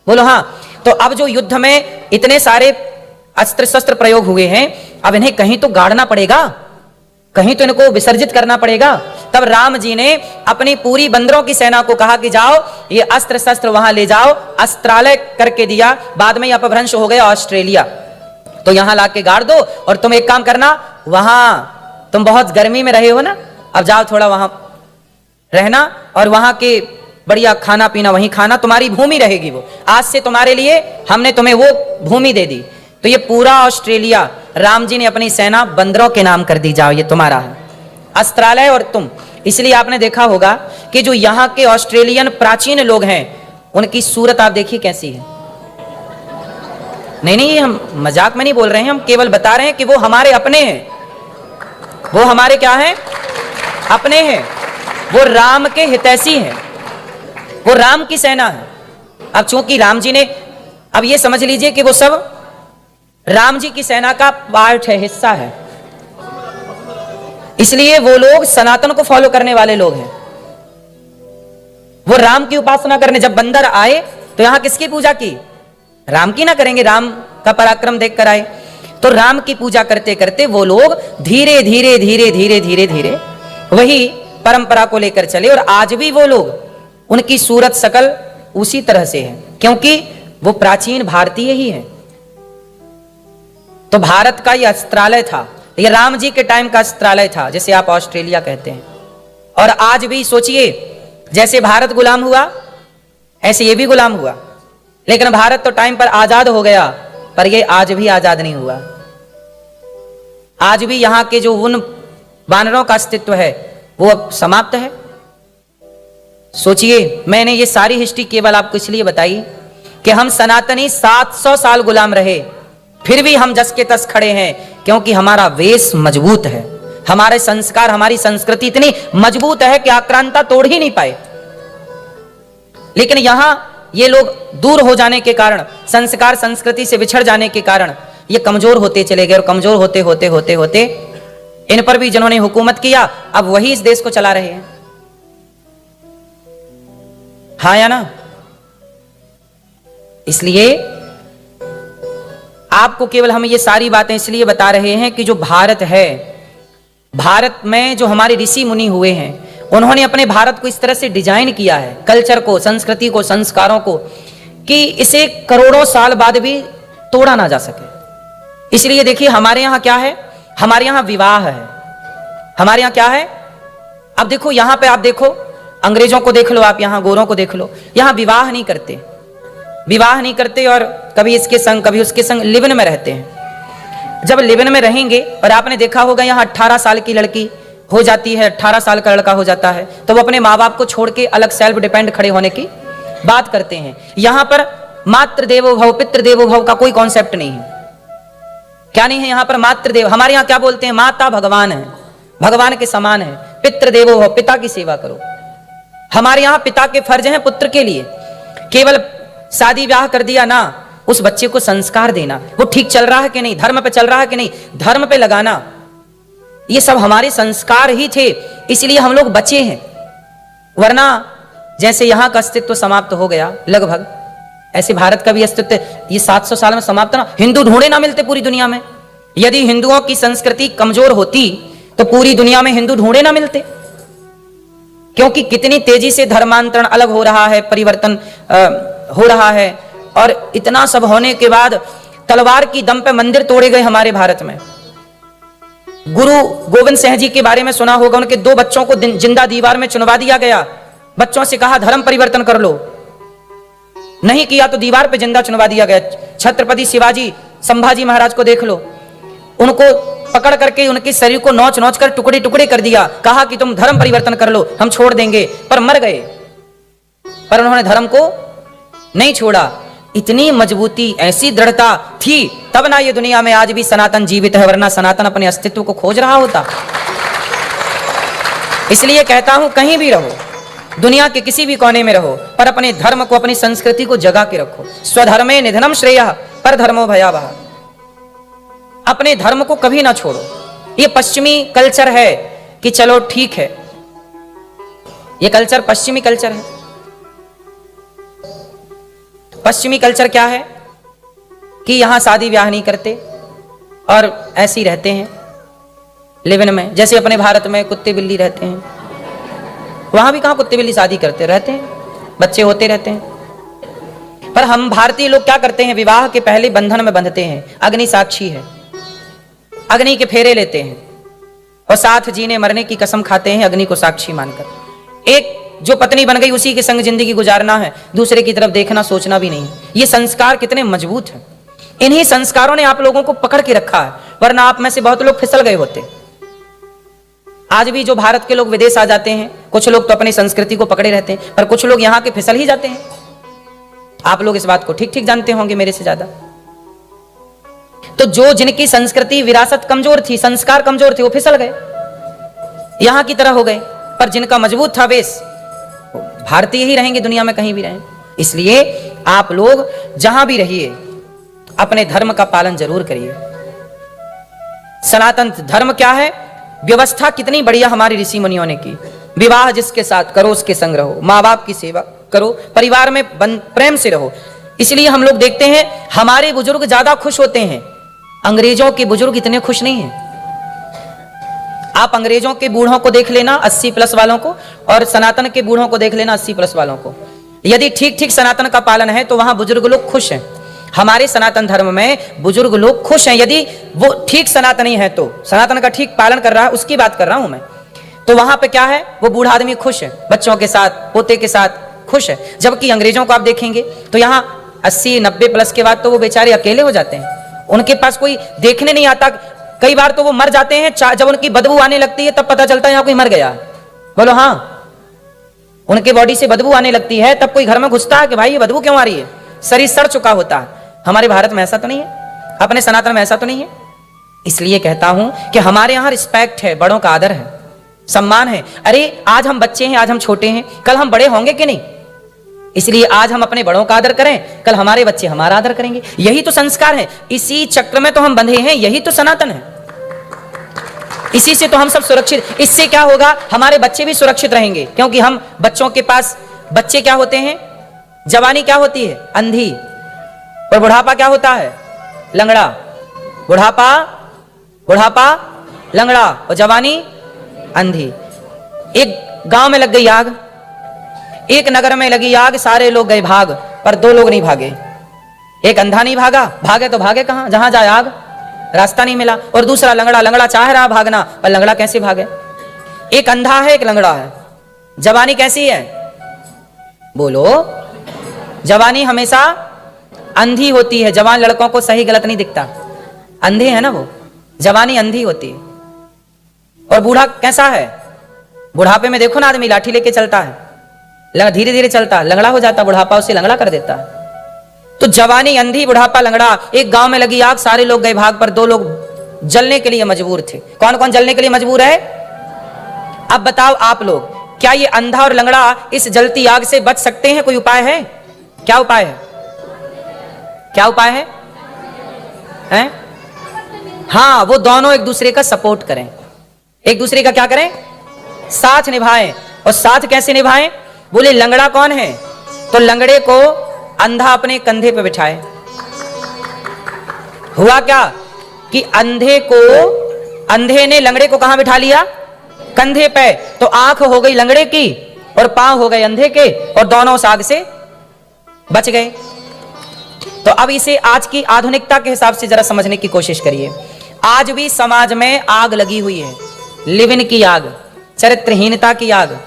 बोलो हाँ। तो अब जो युद्ध में इतने सारे अस्त्र शस्त्र प्रयोग हुए हैं, अब इन्हें कहीं तो गाड़ना पड़ेगा, कहीं तो इनको विसर्जित करना पड़ेगा। तब राम जी ने अपनी पूरी बंदरों की सेना को कहा कि जाओ ये अस्त्र शस्त्र वहां ले जाओ, अस्त्रालय करके दिया, बाद में यह अपभ्रंश हो गया ऑस्ट्रेलिया, तो यहां लाके गाड़ दो, और तुम एक काम करना, वहां तुम बहुत गर्मी में रहे हो ना, अब जाओ थोड़ा वहां रहना और वहां के बढ़िया खाना पीना वहीं खाना, तुम्हारी भूमि रहेगी वो, आज से तुम्हारे लिए हमने तुम्हें वो भूमि दे दी। तो ये पूरा ऑस्ट्रेलिया राम जी ने अपनी सेना बंदरों के नाम कर दी, जाओ ये तुम्हारा है अस्त्रालय और तुम। इसलिए आपने देखा होगा कि जो यहां के ऑस्ट्रेलियन प्राचीन लोग हैं, उनकी सूरत आप देखिए कैसी है। नहीं नहीं, हम मजाक में नहीं बोल रहे हैं, हम केवल बता रहे हैं कि वो हमारे अपने हैं, वो हमारे क्या हैं, अपने हैं, वो राम के हितैषी हैं, वो राम की सेना है। अब चूंकि राम जी ने, अब ये समझ लीजिए कि वो सब राम जी की सेना का पार्ट है, हिस्सा है, इसलिए वो लोग सनातन को फॉलो करने वाले लोग हैं। वो राम की उपासना करने, जब बंदर आए तो यहां किसकी पूजा की, राम की ना करेंगे, राम का पराक्रम देखकर आए, तो राम की पूजा करते करते वो लोग धीरे धीरे धीरे धीरे धीरे धीरे वही परंपरा को लेकर चले, और आज भी वो लोग, उनकी सूरत शकल उसी तरह से है, क्योंकि वो प्राचीन भारतीय ही है। तो भारत का ये अस्त्रालय था, ये राम जी के टाइम का अस्त्रालय था, जैसे आप ऑस्ट्रेलिया कहते हैं। और आज भी सोचिए, जैसे भारत गुलाम हुआ ऐसे ये भी गुलाम हुआ, लेकिन भारत तो टाइम पर आजाद हो गया, पर ये आज भी आजाद नहीं हुआ। आज भी यहां के जो उन वानरों का अस्तित्व है वो अब समाप्त है। सोचिए, मैंने ये सारी हिस्ट्री केवल आपको इसलिए बताई कि हम सनातनी 700 साल गुलाम रहे, फिर भी हम जस के तस खड़े हैं, क्योंकि हमारा वेश मजबूत है, हमारे संस्कार, हमारी संस्कृति इतनी मजबूत है कि आक्रांता तोड़ ही नहीं पाए। लेकिन यहां ये लोग दूर हो जाने के कारण, संस्कार संस्कृति से बिछड़ जाने के कारण ये कमजोर होते चले गए, और कमजोर होते होते होते होते इन पर भी जिन्होंने हुकूमत किया, अब वही इस देश को चला रहे हैं, हाँ या ना? इसलिए आपको केवल हम ये सारी बातें इसलिए बता रहे हैं कि जो भारत है, भारत में जो हमारे ऋषि मुनि हुए हैं, उन्होंने अपने भारत को इस तरह से डिजाइन किया है, कल्चर को, संस्कृति को, संस्कारों को, कि इसे करोड़ों साल बाद भी तोड़ा ना जा सके। इसलिए देखिए हमारे यहां क्या है, हमारे यहां विवाह है, हमारे यहां क्या है। अब देखो यहां पे, आप देखो अंग्रेजों को देख लो, आप यहां गोरों को देख लो, यहां विवाह नहीं करते, विवाह नहीं करते, और कभी इसके संग कभी उसके संग लिव-इन में रहते हैं। जब लिव-इन में रहेंगे, और आपने देखा होगा यहाँ 18 साल की लड़की हो जाती है, 18 साल का लड़का हो जाता है, तो वो अपने माँ बाप को छोड़ के अलग सेल्फ डिपेंड खड़े होने की बात करते हैं। यहां पर मातृ देवो भव, पितृ देवो भव का कोई कॉन्सेप्ट नहीं है। क्या नहीं है यहाँ पर? मातृ देव, हमारे यहाँ क्या बोलते हैं, माता भगवान है, भगवान के समान है। पितृदेवो भव, पिता की सेवा करो। हमारे यहां पिता के फर्ज हैं पुत्र के लिए, केवल शादी ब्याह कर दिया ना, उस बच्चे को संस्कार देना, वो ठीक चल रहा है कि नहीं, धर्म पे चल रहा है कि नहीं, धर्म पे लगाना, ये सब हमारे संस्कार ही थे, इसलिए हम लोग बचे हैं। वरना जैसे यहां का अस्तित्व समाप्त हो गया लगभग, ऐसे भारत का भी अस्तित्व ये 700 साल में समाप्त ना, हिंदू ढूंढे ना मिलते पूरी दुनिया में। यदि हिंदुओं की संस्कृति कमजोर होती तो पूरी दुनिया में हिंदू ढूंढे ना मिलते, क्योंकि कितनी तेजी से धर्मांतरण अलग हो रहा है, परिवर्तन हो रहा है, और इतना सब होने के बाद तलवार की दम पे मंदिर तोड़े गए हमारे भारत में। गुरु गोविंद सिंह जी के बारे में सुना होगा, उनके 2 बच्चों को जिंदा दीवार में चुनवा दिया गया, बच्चों से कहा धर्म परिवर्तन कर लो, नहीं किया तो दीवार पे जिंदा चुनवा दिया गया। छत्रपति शिवाजी संभाजी महाराज को देख लो, उनको पकड़ करके उनके शरीर को नोच नोच कर टुकड़े टुकड़े कर दिया, कहा कि तुम धर्म परिवर्तन कर लो, हम छोड़ देंगे, पर मर गए, पर उन्होंने धर्म को नहीं छोड़ा। इतनी मजबूती, ऐसी दृढ़ता थी, तब ना ये दुनिया में आज भी सनातन जीवित है, वरना सनातन अपने अस्तित्व को खोज रहा होता। इसलिए कहता हूं, कहीं भी रहो, दुनिया के किसी भी कोने में रहो, पर अपने धर्म को, अपनी संस्कृति को जगा के रखो। स्वधर्मे निधनम श्रेयः पर धर्मो भयावह। अपने धर्म को कभी ना छोड़ो। ये पश्चिमी कल्चर है कि चलो ठीक है, ये कल्चर पश्चिमी कल्चर है। पश्चिमी कल्चर क्या है कि यहां शादी ब्याह नहीं करते और ऐसे ही रहते हैं लिव इन में, जैसे अपने भारत में कुत्ते बिल्ली रहते हैं, वहां भी कहां कुत्ते बिल्ली शादी करते रहते हैं, बच्चे होते रहते हैं। पर हम भारतीय लोग क्या करते हैं, विवाह के पहले बंधन में बंधते हैं, अग्नि साक्षी है, अग्नि के फेरे लेते हैं और साथ जीने मरने की कसम खाते हैं अग्नि को साक्षी मानकर। एक जो पत्नी बन गई उसी के संग जिंदगी गुजारना है, दूसरे की तरफ देखना सोचना भी नहीं। ये संस्कार कितने मजबूत हैं, इन्हीं संस्कारों ने आप लोगों को पकड़ के रखा है, वरना आप में से बहुत लोग फिसल गए होते। आज भी जो भारत के लोग विदेश आ जाते हैं, कुछ लोग तो अपनी संस्कृति को पकड़े रहते हैं, पर कुछ लोग यहां के फिसल ही जाते हैं। आप लोग इस बात को ठीक ठीक जानते होंगे मेरे से ज्यादा। तो जो जिनकी संस्कृति विरासत कमजोर थी, संस्कार कमजोर थे, वो फिसल गए, यहां की तरह हो गए। पर जिनका मजबूत था बेस, भारतीय ही रहेंगे दुनिया में कहीं भी रहें। इसलिए आप लोग जहां भी रहिए अपने धर्म का पालन जरूर करिए। सनातन धर्म क्या है, व्यवस्था कितनी बढ़िया हमारे ऋषि मुनियों ने की। विवाह जिसके साथ करो उसके संग रहो, माँ बाप की सेवा करो, परिवार में प्रेम से रहो। इसलिए हम लोग देखते हैं हमारे बुजुर्ग ज्यादा खुश होते हैं, अंग्रेजों के बुजुर्ग इतने खुश नहीं हैं। आप अंग्रेजों के बूढ़ों को देख लेना 80+ वालों को, और सनातन के बूढ़ों को देख लेना 80+ वालों को। यदि ठीक ठीक सनातन का पालन है तो वहां बुजुर्ग लोग खुश हैं। हमारे सनातन धर्म में बुजुर्ग लोग खुश हैं, यदि वो ठीक सनातनी है तो, सनातन का ठीक पालन कर रहा है, उसकी बात कर रहा हूं मैं। तो वहां पे क्या है, वो बूढ़ा आदमी खुश है, बच्चों के साथ, पोते के साथ खुश है। जबकि अंग्रेजों को आप देखेंगे तो यहाँ 80-90+ के बाद तो वो बेचारे अकेले हो जाते हैं, उनके पास कोई देखने नहीं आता। कई बार तो वो मर जाते हैं, जब उनकी बदबू आने लगती है तब पता चलता है यहाँ कोई मर गया। बोलो हाँ, उनके बॉडी से बदबू आने लगती है तब कोई घर में घुसता है कि भाई ये बदबू क्यों आ रही है, शरीर सड़ चुका होता है। हमारे भारत में ऐसा तो नहीं है, अपने सनातन में ऐसा तो नहीं है। इसलिए कहता हूं कि हमारे यहां रिस्पेक्ट है, बड़ों का आदर है, सम्मान है। अरे आज हम बच्चे हैं, आज हम छोटे हैं, कल हम बड़े होंगे कि नहीं। इसलिए आज हम अपने बड़ों का आदर करें, कल हमारे बच्चे हमारा आदर करेंगे। यही तो संस्कार है, इसी चक्र में तो हम बंधे हैं, यही तो सनातन है। इसी से तो हम सब सुरक्षित। इससे क्या होगा, हमारे बच्चे भी सुरक्षित रहेंगे, क्योंकि हम बच्चों के पास, बच्चे क्या होते हैं, जवानी क्या होती है, अंधी, और बुढ़ापा क्या होता है, लंगड़ा। बुढ़ापा लंगड़ा और जवानी अंधी। एक गांव में लग गई आग, एक नगर में लगी आग, सारे लोग गए भाग, पर 2 लोग नहीं भागे। एक अंधा नहीं भागा, भागे तो भागे कहां, जहां जाए आग, रास्ता नहीं मिला। और दूसरा लंगड़ा चाह रहा भागना, पर लंगड़ा कैसे भागे। एक अंधा है, एक लंगड़ा है। जवानी कैसी है, बोलो। जवानी हमेशा अंधी होती है, जवान लड़कों को सही गलत नहीं दिखता, अंधे है ना वो, जवानी अंधी होती है। और बूढ़ा कैसा है, बुढ़ापे में देखो ना आदमी लाठी लेके चलता है, धीरे धीरे चलता, लंगड़ा हो जाता, बुढ़ापा उसे लंगड़ा कर देता है। तो जवानी अंधी, बुढ़ापा लंगड़ा। एक गांव में लगी आग, सारे लोग गए भाग, पर 2 लोग जलने के लिए मजबूर थे। कौन कौन जलने के लिए मजबूर है, अब बताओ आप लोग, क्या ये अंधा और लंगड़ा इस जलती आग से बच सकते हैं? कोई उपाय है? क्या उपाय है? क्या उपाय है? हैं? हाँ, वो दोनों एक दूसरे का सपोर्ट करें, एक दूसरे का क्या करें? साथ निभाएं। और साथ कैसे निभाएं? बोले लंगड़ा कौन है? तो लंगड़े को अंधा अपने कंधे पे बिठाए। हुआ क्या कि अंधे ने लंगड़े को कहां बिठा लिया? कंधे पे। तो आंख हो गई लंगड़े की और पांव हो गए अंधे के, और दोनों उस आग से बच गए। तो अब इसे आज की आधुनिकता के हिसाब से जरा समझने की कोशिश करिए। आज भी समाज में आग लगी हुई है, लिविन की आग, चरित्रहीनता की आग,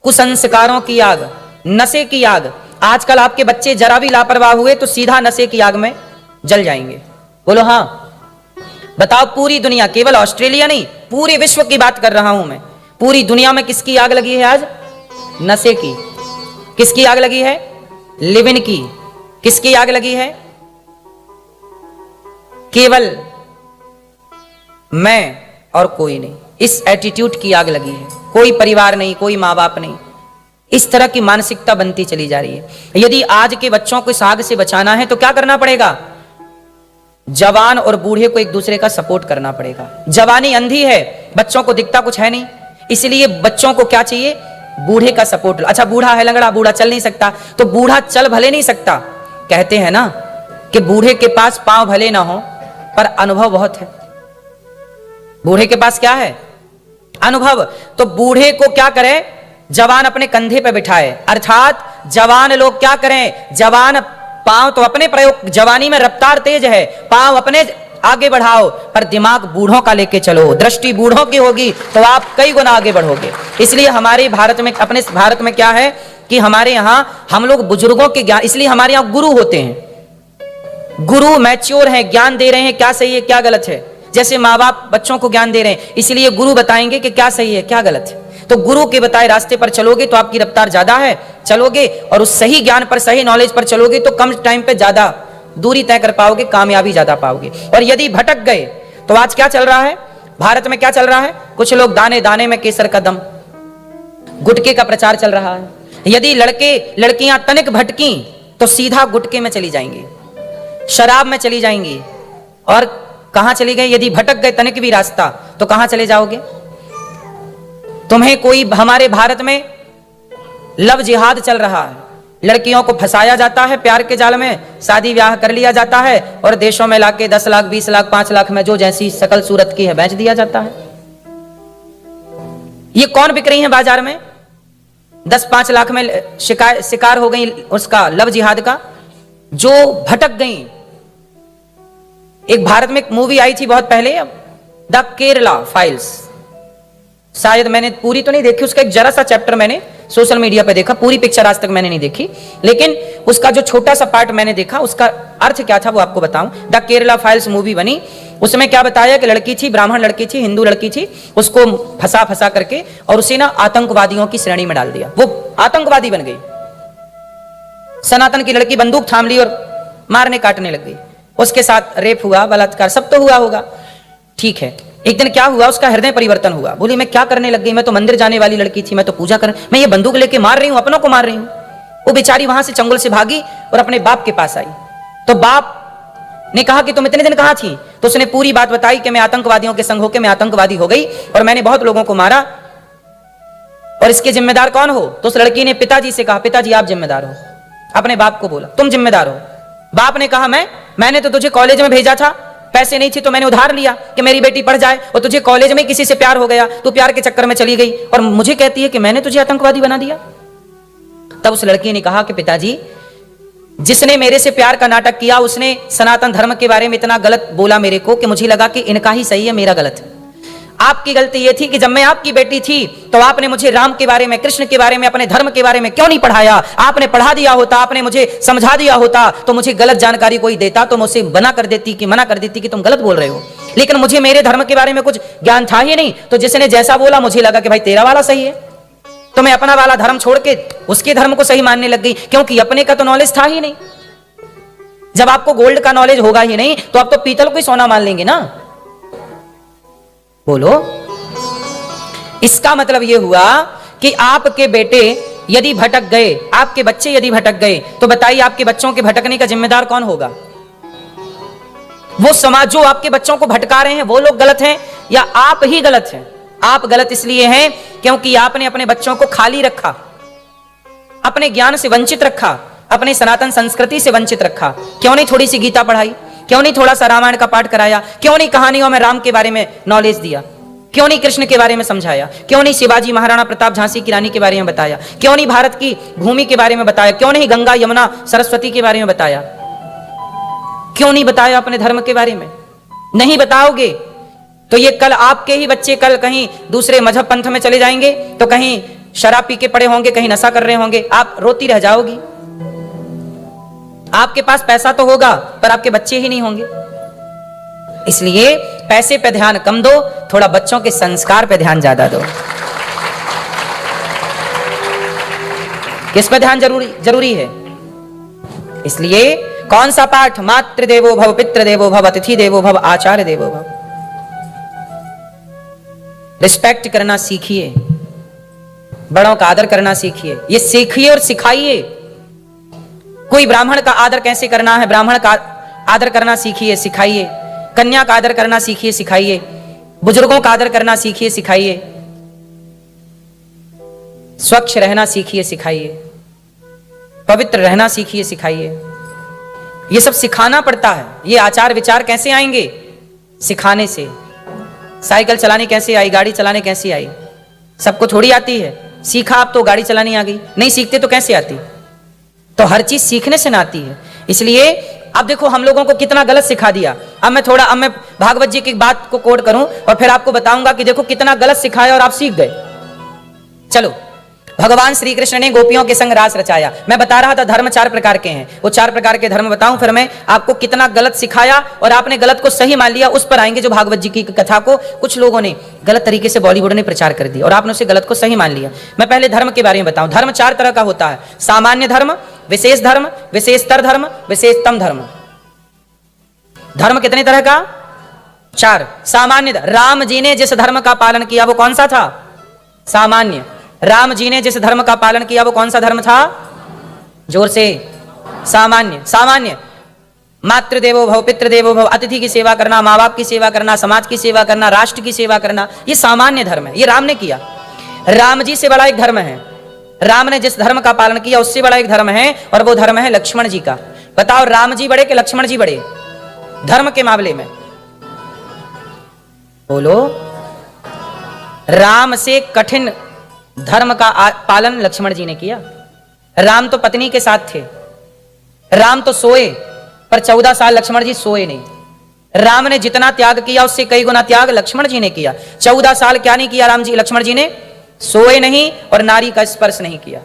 कुसंस्कारों की आग, नशे की आग। आजकल आपके बच्चे जरा भी लापरवाह हुए तो सीधा नशे की आग में जल जाएंगे। बोलो हाँ। बताओ, पूरी दुनिया, केवल ऑस्ट्रेलिया नहीं, पूरे विश्व की बात कर रहा हूं मैं, पूरी दुनिया में किसकी आग लगी है आज? नशे की। किसकी आग लगी है? लिविन की। किसकी आग लगी है? केवल मैं और कोई नहीं, इस एटीट्यूड की आग लगी है। कोई परिवार नहीं, कोई मां बाप नहीं, इस तरह की मानसिकता बनती चली जा रही है। यदि आज के बच्चों को इस आग से बचाना है तो क्या करना पड़ेगा? जवान और बूढ़े को एक दूसरे का सपोर्ट करना पड़ेगा। जवानी अंधी है, बच्चों को दिखता कुछ है नहीं, इसलिए बच्चों को क्या चाहिए? बूढ़े का सपोर्ट। अच्छा, बूढ़ा है लंगड़ा, बूढ़ा चल नहीं सकता, तो बूढ़ा चल भले नहीं सकता, कहते हैं ना कि बूढ़े के पास पांव भले ना हो पर अनुभव बहुत है। बूढ़े के पास क्या है? अनुभव। तो बूढ़े को क्या करे? जवान अपने कंधे पे बिठाए। अर्थात जवान लोग क्या करें? जवान पांव तो अपने प्रयोग, जवानी में रफ्तार तेज है, पांव अपने आगे बढ़ाओ, पर दिमाग बूढ़ों का लेके चलो। दृष्टि बूढ़ों की होगी तो आप कई गुना आगे बढ़ोगे। इसलिए हमारे भारत में, अपने भारत में क्या है कि हमारे यहां हम लोग बुजुर्गों के ज्ञान, इसलिए हमारे यहां गुरु होते हैं। गुरु मैच्योर हैं, ज्ञान दे रहे हैं, क्या सही है क्या गलत है। जैसे माँ बाप बच्चों को ज्ञान दे रहे हैं, इसलिए गुरु बताएंगे कि क्या सही है क्या गलत है। तो गुरु के बताए रास्ते पर चलोगे तो आपकी रफ्तार ज्यादा है, चलोगे और उस सही ज्ञान पर, सही नॉलेज पर चलोगे तो कम टाइम पे ज्यादा दूरी तय कर पाओगे, कामयाबी ज्यादा पाओगे। और यदि भटक गए तो आज क्या चल रहा है भारत में? क्या चल रहा है? कुछ लोग दाने दाने में केसर का दम, गुटके का प्रचार चल रहा है। यदि लड़के लड़कियां तनिक भटकी तो सीधा गुटके में चली जाएंगी, शराब में चली जाएंगी। और कहां चली गई? यदि भटक गए तनिक भी रास्ता तो कहां चले जाओगे? तुम्हें कोई, हमारे भारत में लव जिहाद चल रहा है, लड़कियों को फंसाया जाता है प्यार के जाल में, शादी ब्याह कर लिया जाता है और देशों में लाके 10 लाख 20 लाख 5 लाख में जो जैसी शकल सूरत की है बेच दिया जाता है। ये कौन बिक रही है बाजार में? 10-5 लाख में शिकार हो गई उसका, लव जिहाद का, जो भटक गई। एक भारत में एक मूवी आई थी बहुत पहले, द केरला फाइल्स, शायद मैंने पूरी तो नहीं देखी, उसका एक जरा सा चैप्टर मैंने सोशल मीडिया पे देखा, पूरी पिक्चर आज तक मैंने नहीं देखी, लेकिन उसका जो छोटा सा पार्ट मैंने देखा, उसका अर्थ क्या था वो आपको बताऊं। द केरला फाइल्स मूवी बनी, उसमें क्या बताया कि लड़की थी, ब्राह्मण लड़की थी, हिंदू लड़की थी, उसको फंसा करके और उसे ना आतंकवादियों की श्रेणी में डाल दिया, वो आतंकवादी बन गई। सनातन की लड़की बंदूक थाम ली और मारने काटने लग गई, उसके साथ रेप हुआ, बलात्कार, सब तो हुआ होगा, ठीक है। एक दिन क्या हुआ, उसका हृदय परिवर्तन हुआ, बोली मैं क्या करने लग गई, मैं तो मंदिर जाने वाली लड़की थी, मैं तो पूजा कर, मैं ये बंदूक लेके मार रही हूं, अपनों को मार रही हूं। वो बेचारी वहां से चंगुल से भागी और अपने बाप के पास आई। तो बाप ने कहा कि तुम इतने दिन कहां थी? तो उसने पूरी बात बताई कि मैं आतंकवादियों के संग होकर मैं आतंकवादी हो गई और मैंने बहुत लोगों को मारा, और इसके जिम्मेदार कौन हो? तो उस लड़की ने पिताजी से कहा, पिताजी आप जिम्मेदार हो। अपने बाप को बोला तुम जिम्मेदार हो। बाप ने कहा मैंने तो तुझे कॉलेज में भेजा था, पैसे नहीं थे तो मैंने उधार लिया कि मेरी बेटी पढ़ जाए, और तुझे कॉलेज में किसी से प्यार हो गया, तू प्यार के चक्कर में चली गई और मुझे कहती है कि मैंने तुझे आतंकवादी बना दिया। तब उस लड़की ने कहा कि पिताजी, जिसने मेरे से प्यार का नाटक किया उसने सनातन धर्म के बारे में इतना गलत बोला मेरे को कि मुझे लगा कि इनका ही सही है, मेरा गलत है। आपकी गलती यह थी कि जब मैं आपकी बेटी थी तो आपने मुझे राम के बारे में, कृष्ण के बारे में, अपने धर्म के बारे में क्यों नहीं पढ़ाया? आपने पढ़ा दिया होता, आपने मुझे समझा दिया होता तो मुझे गलत जानकारी कोई देता तो मुझसे मना कर देती कि तुम गलत बोल रहे हो। लेकिन मुझे मेरे धर्म के बारे में कुछ ज्ञान था ही नहीं, तो जिसने जैसा बोला मुझे लगा कि भाई तेरा वाला सही है, तो मैं अपना वाला धर्म छोड़ के उसके धर्म को सही मानने लग गई, क्योंकि अपने का तो नॉलेज था ही नहीं। जब आपको गोल्ड का नॉलेज होगा ही नहीं तो आप तो पीतल को ही सोना मान लेंगे ना। बोलो। इसका मतलब यह हुआ कि आपके बेटे यदि भटक गए, आपके बच्चे यदि भटक गए, तो बताइए आपके बच्चों के भटकने का जिम्मेदार कौन होगा? वो समाज जो आपके बच्चों को भटका रहे हैं वो लोग गलत हैं या आप ही गलत हैं? आप गलत इसलिए हैं क्योंकि आपने अपने बच्चों को खाली रखा, अपने ज्ञान से वंचित रखा, अपने सनातन संस्कृति से वंचित रखा। क्यों नहीं थोड़ी सी गीता पढ़ाई? क्यों नहीं थोड़ा सा रामायण का पाठ कराया? क्यों नहीं कहानियों में राम के बारे में नॉलेज दिया? क्यों नहीं कृष्ण के बारे में समझाया? क्यों नहीं शिवाजी महाराणा प्रताप झांसी की रानी के बारे में बताया? क्यों नहीं भारत की भूमि के बारे में बताया? क्यों नहीं गंगा यमुना सरस्वती के बारे में बताया? क्यों नहीं बताया अपने धर्म के बारे में? नहीं बताओगे तो ये कल आपके ही बच्चे कल कहीं दूसरे मजहब पंथ में चले जाएंगे, तो कहीं शराब पी के पड़े होंगे, कहीं नशा कर रहे होंगे, आप रोती रह जाओगी। आपके पास पैसा तो होगा पर आपके बच्चे ही नहीं होंगे। इसलिए पैसे पे ध्यान कम दो, थोड़ा बच्चों के संस्कार पे ध्यान ज्यादा दो। किस पे ध्यान जरूरी है? इसलिए कौन सा पाठ? मातृ देवो भव, पितृ देवो भव, अतिथि देवो भव, आचार्य देवो भव। रिस्पेक्ट करना सीखिए, बड़ों का आदर करना सीखिए, ये सीखिए और सिखाइए। कोई ब्राह्मण का आदर कैसे करना है, ब्राह्मण का आदर करना सीखिए, सिखाइए। कन्या का आदर करना सीखिए, सिखाइए। बुजुर्गों का आदर करना सीखिए, सिखाइए। स्वच्छ रहना सीखिए, सिखाइए। पवित्र रहना सीखिए, सिखाइए। ये सब सिखाना पड़ता है। ये आचार विचार कैसे आएंगे? सिखाने से। साइकिल चलानी कैसे आई? गाड़ी चलाने कैसे आई? सबको थोड़ी आती है। सीखा आप तो गाड़ी चलानी आ गई, नहीं सीखते तो कैसे आती? तो हर चीज सीखने से ना आती है। इसलिए अब देखो हम लोगों को कितना गलत सिखा दिया। अब मैं भागवत जी की बात को कोट करूं और फिर आपको बताऊंगा कि देखो कितना गलत सिखाया और आप सीख गए। चलो, भगवान श्री कृष्ण ने गोपियों के संग रास रचाया। मैं बता रहा था धर्म 4 प्रकार के हैं, वो 4 प्रकार के धर्म बताऊं, फिर मैं आपको कितना गलत सिखाया और आपने गलत को सही मान लिया, उस पर आएंगे। जो भागवत जी की कथा को कुछ लोगों ने गलत तरीके से बॉलीवुड ने प्रचार कर दिया और आपने उसे गलत को सही मान लिया। मैं पहले धर्म के बारे में बताऊं। धर्म 4 तरह का होता है। सामान्य धर्म, विशेष धर्म, विशेषतर धर्म, विशेषतम धर्म। धर्म कितने तरह का? 4। सामान्य, राम जी ने जिस धर्म का पालन किया वो कौन सा था? सामान्य। राम जी ने जिस धर्म का पालन किया वो कौन सा धर्म था? जोर से। सामान्य। सामान्य मातृदेवो भव, पितृदेवो भव, अतिथि की सेवा करना, माँ बाप की सेवा करना, समाज की सेवा करना, राष्ट्र की सेवा करना, ये सामान्य धर्म है। ये राम ने किया। राम जी से बड़ा एक धर्म है। राम ने जिस धर्म का पालन किया उससे बड़ा एक धर्म है और वो धर्म है लक्ष्मण जी का। बताओ राम जी बड़े कि लक्ष्मण जी बड़े धर्म के मामले में? बोलो। राम से कठिन धर्म का पालन लक्ष्मण जी ने किया। राम तो पत्नी के साथ थे। राम तो सोए पर 14 साल लक्ष्मण जी सोए नहीं। राम ने जितना त्याग किया उससे कई गुना त्याग लक्ष्मण जी ने किया। 14 साल क्या नहीं किया लक्ष्मण जी ने? सोए नहीं और नारी का स्पर्श नहीं किया।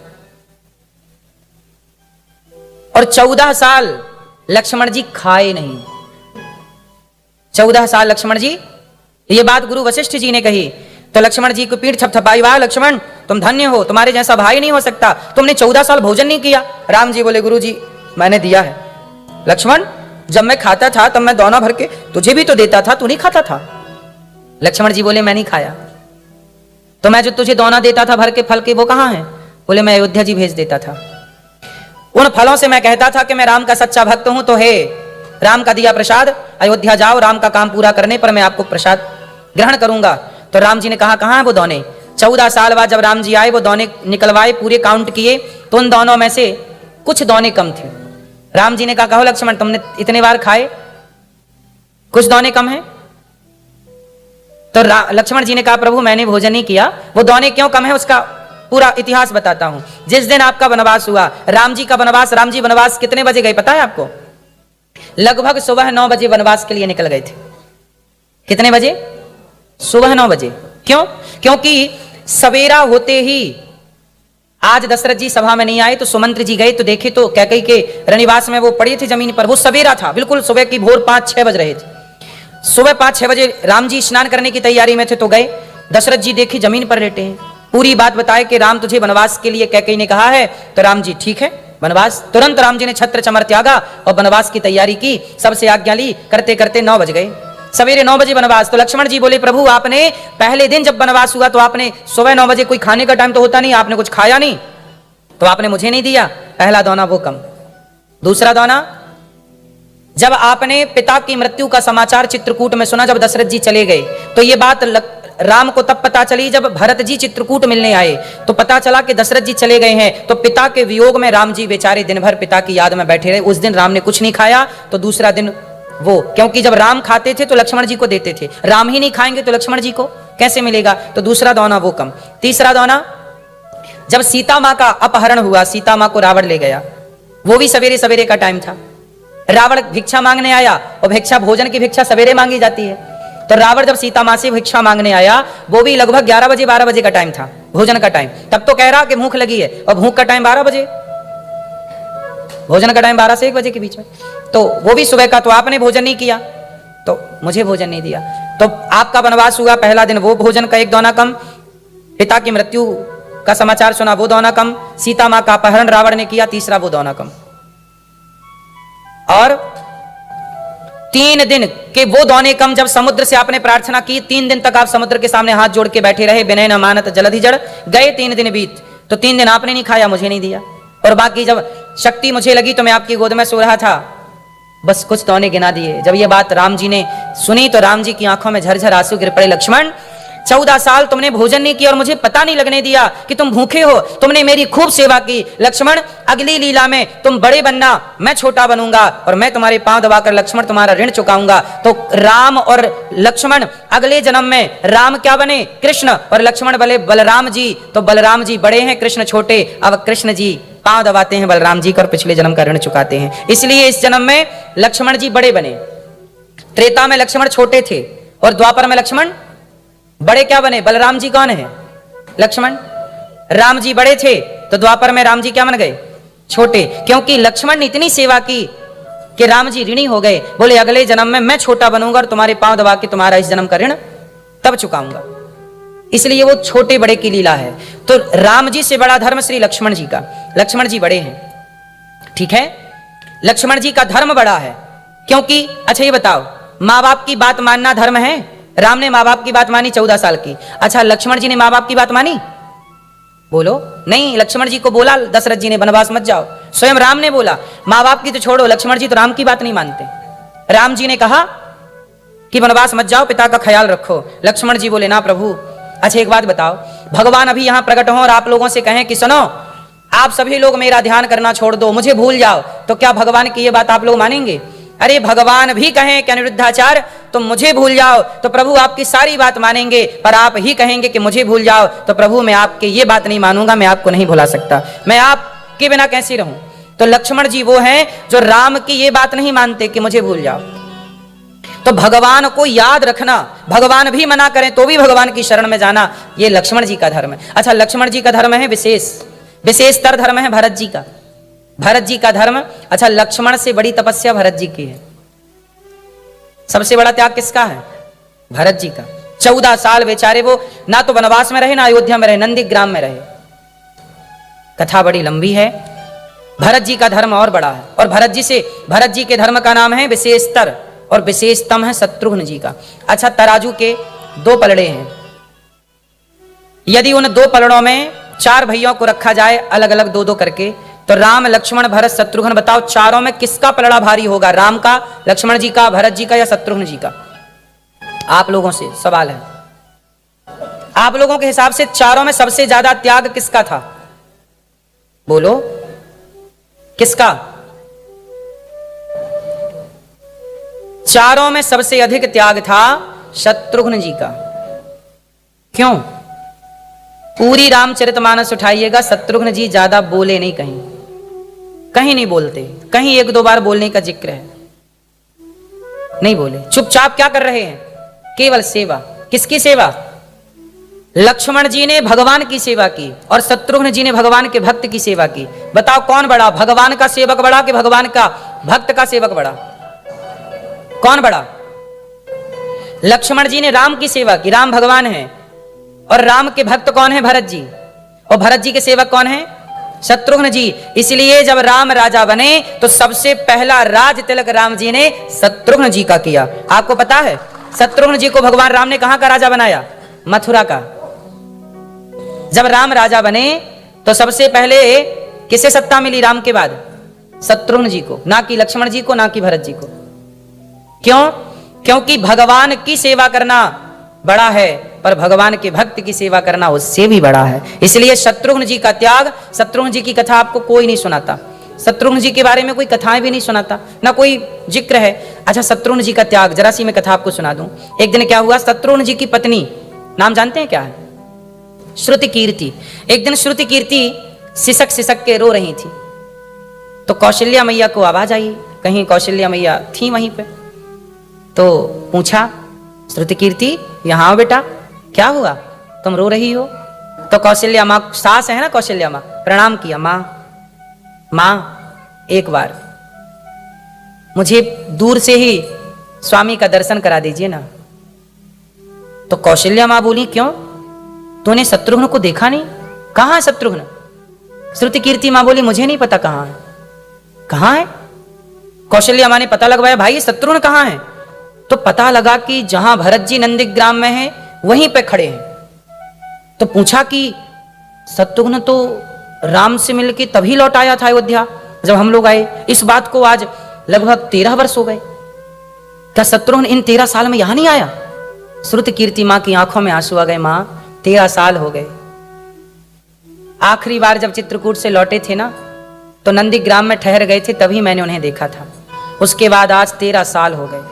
और 14 साल लक्ष्मण जी खाए नहीं। 14 साल लक्ष्मण जी, ये बात गुरु वशिष्ठ जी ने कही तो लक्ष्मण जी को पीठ थपथपाई, वाह लक्ष्मण तुम धन्य हो, तुम्हारे जैसा भाई नहीं हो सकता, तुमने 14 साल भोजन नहीं किया। राम जी बोले गुरु जी मैंने दिया है। लक्ष्मण जब मैं खाता था तब मैं दोना भर के तुझे भी तो देता था, तू नहीं खाता था। लक्ष्मण जी बोले मैं नहीं खाया। तो मैं जो तुझे दोना देता था भर के फल के वो कहां है? बोले मैं अयोध्या जी भेज देता था। उन फलों से मैं कहता था कि मैं राम का सच्चा भक्त हूं, तो हे राम का दिया प्रसाद, अयोध्या जाओ, राम का काम पूरा करने पर मैं आपको प्रसाद ग्रहण करूंगा। तो राम जी ने कहा कहां है वो दोने? 14 साल बाद जब राम जी आए वो दोने निकलवाए, पूरे काउंट किए तो उन दोनों में से कुछ दोने कम थे। राम जी ने कहा कहो लक्ष्मण तुमने इतने बार खाए, कुछ दोने कम है? तो लक्ष्मण जी ने कहा प्रभु मैंने भोजन नहीं किया। वो दोने क्यों कम है उसका पूरा इतिहास बताता हूं। जिस दिन आपका वनवास हुआ, राम जी का वनवास, राम जी वनवास कितने बजे गए पता है आपको? लगभग सुबह 9 बजे वनवास के लिए निकल गए थे। कितने बजे? सुबह 9 बजे। क्यों? क्योंकि सवेरा होते ही आज दशरथ जी सभा में नहीं आए तो सुमंत्र जी गए तो देखे तो कैकई के रनिवास में वो पड़े थे जमीन पर। वो सवेरा था, बिल्कुल सुबह की भोर 5-6 बज रहे थे। सुबह 5-6 बजे राम जी स्नान करने की तैयारी में थे तो गए। दशरथ जी देखे जमीन पर लेटे हैं। पूरी बात बताए कि राम तुझे वनवास के लिए कैकई ने कहा है। तो राम जी ठीक है वनवास। तुरंत राम जी ने छत्र चमर त्यागा और वनवास की तैयारी की, सबसे आज्ञा ली। करते करते 9 बज गए। सवेरे 9 बजे वनवास। तो लक्ष्मण जी बोले प्रभु आपने पहले दिन जब वनवास हुआ तो आपने सुबह 9 बजे, कोई खाने का टाइम तो होता नहीं, आपने कुछ खाया नहीं, तो आपने मुझे नहीं दिया। पहला दाना वो कम। दूसरा दाना, जब आपने पिता की मृत्यु का समाचार चित्रकूट में सुना, जब दशरथ जी चले गए, तो ये बात राम को तब पता चली जब भरत जी चित्रकूट मिलने आए, तो पता चला कि दशरथ जी चले गए हैं। तो पिता के वियोग में राम जी बेचारे दिन भर पिता की याद में बैठे रहे। उस दिन राम ने कुछ नहीं खाया, तो दूसरा दिन वो, क्योंकि जब राम खाते थे तो लक्ष्मण जी को देते थे, राम ही नहीं खाएंगे तो लक्ष्मण जी को कैसे मिलेगा, तो दूसरा दाना वो कम। तीसरा दाना, जब सीता मां का अपहरण हुआ, सीता मां को रावण ले गया, वो भी सवेरे सवेरे का टाइम था। रावण भिक्षा मांगने आया, और भिक्षा, भोजन की भिक्षा सवेरे मांगी जाती है, तो रावण जब सीता मां से भिक्षा मांगने आया, वो भी लगभग 11 बजे 12 बजे का टाइम था, भोजन का टाइम। तब तो कह रहा कि भूख लगी है, और भूख का टाइम 12 बजे, भोजन का टाइम 12 से 1 बजे के बीच में, तो वो भी सुबह का। तो आपने भोजन नहीं किया, तो मुझे भोजन नहीं दिया, तो आपका वनवास हुआ। पहला दिन वो भोजन का 1 दाना कम, पिता की मृत्यु का समाचार सुना वो दाना कम, सीता मां का अपहरण रावण ने किया, तीसरा वो दाना कम। और 3 दिन के वो दाने कम, जब समुद्र से आपने प्रार्थना की, 3 दिन तक आप समुद्र के सामने हाथ जोड़ के बैठे रहे, विनय न मानत जलधि जड़, गए 3 दिन बीत, तो 3 दिन आपने नहीं खाया, मुझे नहीं दिया। और बाकी जब शक्ति मुझे लगी तो मैं आपकी गोद में सो रहा था, बस कुछ दाने गिना दिए। जब ये बात राम जी ने सुनी तो राम जी की आंखों में झरझर आंसू गिर पड़े। लक्ष्मण, 14 साल तुमने भोजन नहीं किया और मुझे पता नहीं लगने दिया कि तुम भूखे हो, तुमने मेरी खूब सेवा की। लक्ष्मण, अगली लीला में तुम बड़े बनना, मैं छोटा बनूंगा, और मैं तुम्हारे पांव दबाकर लक्ष्मण तुम्हारा ऋण चुकाऊंगा। तो राम और लक्ष्मण अगले जन्म में, राम क्या बने, कृष्ण, और लक्ष्मण बने बलराम जी। तो बलराम जी बड़े हैं, कृष्ण छोटे। अब कृष्ण जी पांव दबाते हैं बलराम जी का और पिछले जन्म का ऋण चुकाते हैं, इसलिए इस जन्म में लक्ष्मण जी बड़े बने। त्रेता में लक्ष्मण छोटे थे और द्वापर में लक्ष्मण बड़े क्या बने। बलराम जी कौन है, लक्ष्मण। राम जी बड़े थे तो द्वापर में राम जी क्या बन गए, छोटे, क्योंकि लक्ष्मण ने इतनी सेवा की कि राम जी ऋणी हो गए। बोले अगले जन्म में मैं छोटा बनूंगा और तुम्हारे पांव दबा के तुम्हारा इस जन्म का ऋण तब चुकाऊंगा, इसलिए वो छोटे बड़े की लीला है। तो राम जी से बड़ा धर्म श्री लक्ष्मण जी का, लक्ष्मण जी बड़े हैं, ठीक है। लक्ष्मण जी का धर्म बड़ा है, क्योंकि अच्छा ये बताओ, माँ बाप की बात मानना धर्म है। राम ने माँ बाप की बात मानी 14 साल की, अच्छा लक्ष्मण जी ने माँ बाप की बात मानी, बोलो नहीं। लक्ष्मण जी को बोला दशरथ जी ने वनवास मत जाओ, स्वयं राम ने बोला। माँ बाप की तो छोड़ो, लक्ष्मण जी तो राम की बात नहीं मानते। राम जी ने कहा कि वनवास मत जाओ, पिता का ख्याल रखो। लक्ष्मण जी बोले ना प्रभु। अच्छा एक बात बताओ, भगवान अभी यहां प्रकट हो और आप लोगों से कहें कि सुनो आप सभी लोग मेरा ध्यान करना छोड़ दो, मुझे भूल जाओ, तो क्या भगवान की ये बात आप लोग मानेंगे। अरे भगवान भी कहें कि अनिरुद्धाचार्य तुम मुझे भूल जाओ, तो प्रभु आपकी सारी बात मानेंगे, पर आप ही कहेंगे कि मुझे भूल जाओ, तो प्रभु मैं आपकी ये बात नहीं मानूंगा, मैं आपको नहीं भुला सकता, मैं आपके बिना कैसे रहूं। तो लक्ष्मण जी वो हैं जो राम की ये बात नहीं मानते कि मुझे भूल जाओ। तो भगवान को याद रखना, भगवान भी मना करें तो भी भगवान की शरण में जाना, ये लक्ष्मण जी का धर्म है। अच्छा लक्ष्मण जी का धर्म है विशेषतर धर्म है भरत जी का, भरत जी का धर्म। अच्छा लक्ष्मण से बड़ी तपस्या भरत जी की है, सबसे बड़ा त्याग किसका है, भरत जी का। 14 साल बेचारे वो ना तो वनवास में रहे ना अयोध्या में रहे, नंदीग्राम में रहे। कथा बड़ी लंबी है, भरत जी का धर्म और बड़ा है। और भरत जी के धर्म का नाम है विशेषतर, और विशेषतम है शत्रुघ्न जी का। अच्छा तराजू के 2 पलड़े हैं, यदि उन 2 पलड़ों में 4 भाइयों को रखा जाए अलग अलग 2-2 करके, तो राम लक्ष्मण भरत शत्रुघ्न, बताओ चारों में किसका पलड़ा भारी होगा, राम का, लक्ष्मण जी का, भरत जी का या शत्रुघ्न जी का। आप लोगों से सवाल है, आप लोगों के हिसाब से चारों में सबसे ज्यादा त्याग किसका था, बोलो किसका। चारों में सबसे अधिक त्याग था शत्रुघ्न जी का। क्यों, पूरी रामचरितमानस उठाइएगा, शत्रुघ्न जी ज्यादा बोले नहीं, कहीं नहीं बोलते, कहीं 1-2 बार बोलने का जिक्र है, नहीं बोले, चुपचाप क्या कर रहे हैं, केवल सेवा। किसकी सेवा, लक्ष्मण जी ने भगवान की सेवा की और शत्रुघ्न जी ने भगवान के भक्त की सेवा की। बताओ कौन बड़ा, भगवान का सेवक बड़ा कि भगवान का भक्त का सेवक बड़ा, कौन बड़ा। लक्ष्मण जी ने राम की सेवा की, राम भगवान है, और राम के भक्त कौन है, भरत जी, और भरत जी के सेवक कौन है, शत्रुघ्न जी। इसलिए जब राम राजा बने तो सबसे पहला राज तिलक राम जी ने शत्रुघ्न जी का किया। आपको पता है शत्रुघ्न जी को भगवान राम ने कहां का राजा बनाया? मथुरा का। जब राम राजा बने तो सबसे पहले किसे सत्ता मिली राम के बाद? शत्रुघ्न जी को, ना कि लक्ष्मण जी को, ना कि भरत जी को। क्यों? क्योंकि भगवान की सेवा करना बड़ा है, पर भगवान के भक्त की सेवा करना उससे भी बड़ा है। इसलिए शत्रुघ्न जी का त्याग, शत्रुघ्न जी की कथा आपको कोई नहीं सुनाता, शत्रुघ्न जी के बारे में कोई कथाएं भी नहीं सुनाता, ना कोई जिक्र है। अच्छा, शत्रुघ्न जी का त्याग जरा सी मैं कथा आपको सुना दूं। एक दिन क्या हुआ, शत्रुघ्न जी की पत्नी, नाम जानते हैं क्या है? श्रुति कीर्ति। एक दिन श्रुति कीर्ति सिसक सिसक के रो रही थी, तो कौशल्या मैया को आवाज आई, कहीं कौशल्या मैया थी वहीं पे। तो पूछा, श्रुति कीर्ति यहां आओ बेटा, क्या हुआ, तुम रो रही हो? तो कौशल्या माँ, सास है ना कौशल्या माँ, प्रणाम किया। माँ एक बार मुझे दूर से ही स्वामी का दर्शन करा दीजिए ना। तो कौशल्या माँ बोली, क्यों, तूने शत्रुघ्न को देखा नहीं? कहां है शत्रुघ्न? श्रुति कीर्ति माँ बोली, मुझे नहीं पता कहां है। कहां है? कौशल्या माँ ने पता लगवाया, भाई शत्रुघ्न कहां है? तो पता लगा कि जहां भरत जी नंदीग्राम में हैं वहीं पे खड़े हैं। तो पूछा कि शत्रुघ्न तो राम से मिलके तभी लौट आया था अयोध्या जब हम लोग आए, इस बात को आज लगभग 13 वर्ष हो गए, क्या शत्रुघ्न इन 13 साल में यहां नहीं आया? श्रुति कीर्ति मां की आंखों में आंसू आ गए। मां 13 साल हो गए, आखिरी बार जब चित्रकूट से लौटे थे ना तो नंदीग्राम में ठहर गए थे, तभी मैंने उन्हें देखा था। उसके बाद आज 13 साल हो गए,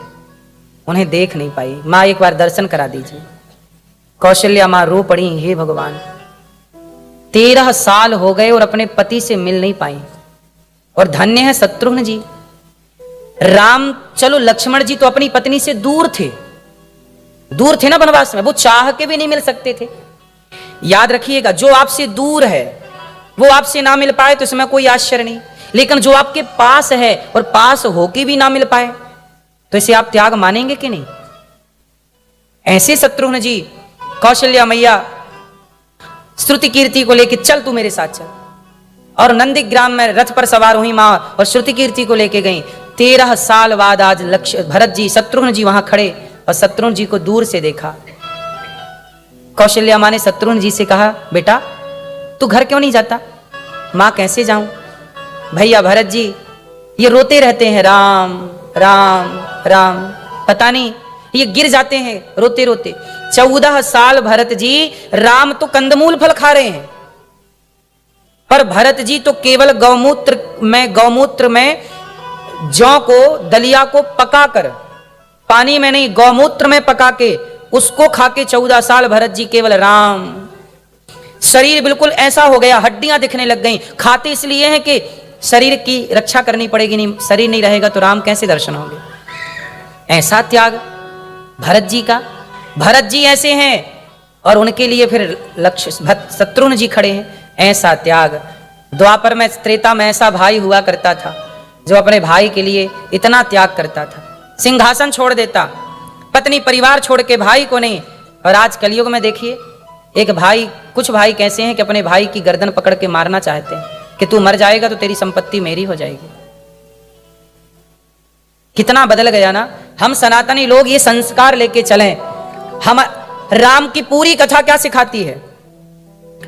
उन्हें देख नहीं पाई। मां एक बार दर्शन करा दीजिए। कौशल्या मां रो पड़ी, हे भगवान 13 साल हो गए और अपने पति से मिल नहीं पाई। और धन्य है शत्रुघ्न जी, राम, चलो लक्ष्मण जी तो अपनी पत्नी से दूर थे ना वनवास में, वो चाह के भी नहीं मिल सकते थे। याद रखिएगा, जो आपसे दूर है वो आपसे ना मिल पाए तो इसमें कोई आश्चर्य नहीं, लेकिन जो आपके पास है और पास होके भी ना मिल पाए तो इसे आप त्याग मानेंगे कि नहीं? ऐसे शत्रुघ्न जी, कौशल्या मैया श्रुति कीर्ति को लेके, चल तू मेरे साथ चल, और नंदीग्राम में रथ पर सवार हुई मां और श्रुति कीर्ति को लेके गई। 13 साल बाद आज भरत जी, शत्रुघ्न जी वहां खड़े और शत्रुघ्न जी को दूर से देखा। कौशल्या मां ने शत्रुघ्न जी से कहा, बेटा तू घर क्यों नहीं जाता? मां कैसे जाऊं भैया, भरत जी ये रोते रहते हैं, राम राम राम, पता नहीं ये गिर जाते हैं रोते रोते। 14 साल भरत जी, राम तो कंदमूल फल खा रहे हैं, पर भरत जी तो केवल गौमूत्र में जौ को, दलिया को पकाकर, पानी में नहीं गौमूत्र में पका के उसको खा के 14 साल भरत जी केवल राम। शरीर बिल्कुल ऐसा हो गया, हड्डियां दिखने लग गई। खाते इसलिए हैं कि शरीर की रक्षा करनी पड़ेगी, नहीं शरीर नहीं रहेगा तो राम कैसे दर्शन होंगे। ऐसा त्याग भरत जी का, भरत जी ऐसे हैं और उनके लिए फिर शत्रुघ्न जी खड़े हैं। ऐसा त्याग द्वापर में, त्रेता में ऐसा भाई हुआ करता था जो अपने भाई के लिए इतना त्याग करता था, सिंहासन छोड़ देता, पत्नी परिवार छोड़ के, भाई को नहीं। और आज कलयुग में देखिए, एक भाई, कुछ भाई कैसे हैं कि अपने भाई की गर्दन पकड़ के मारना चाहते हैं कि तू मर जाएगा तो तेरी संपत्ति मेरी हो जाएगी। कितना बदल गया ना। हम सनातनी लोग ये संस्कार लेके चलें। हम, राम की पूरी कथा क्या सिखाती है?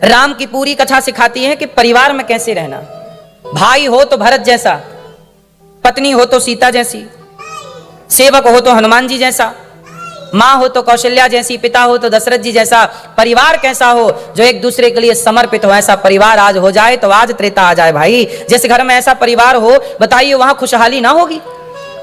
राम की पूरी कथा सिखाती है कि परिवार में कैसे रहना। भाई हो तो भरत जैसा, पत्नी हो तो सीता जैसी, सेवक हो तो हनुमान जी जैसा, मां हो तो कौशल्या जैसी, पिता हो तो दशरथ जी जैसा। परिवार कैसा हो? जो एक दूसरे के लिए समर्पित हो। ऐसा परिवार आज हो जाए तो आज त्रेता आ जाए भाई। जिस घर में ऐसा परिवार हो, बताइए वहां खुशहाली ना होगी।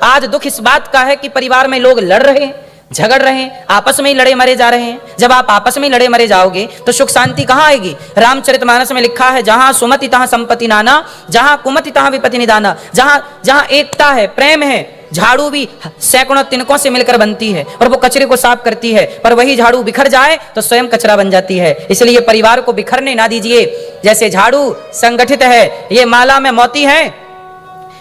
आज दुख इस बात का है कि परिवार में लोग लड़ रहे हैं, झगड़ रहे हैं, आपस में ही लड़े मरे जा रहे हैं। जब आप आपस में ही लड़े मरे जाओगे तो सुख शांति कहां आएगी? रामचरितमानस में लिखा है, जहां सुमति तहां संपत्ति नाना, जहां कुमति तहां विपत्ति निदाना। जहां जहां एकता है, प्रेम है, झाड़ू भी सैकड़ों तिनकों से मिलकर बनती है और वो कचरे को साफ करती है, पर वही झाड़ू बिखर जाए तो स्वयं कचरा बन जाती है। इसलिए परिवार को बिखरने ना दीजिए। जैसे झाड़ू संगठित है, ये माला में मोती है,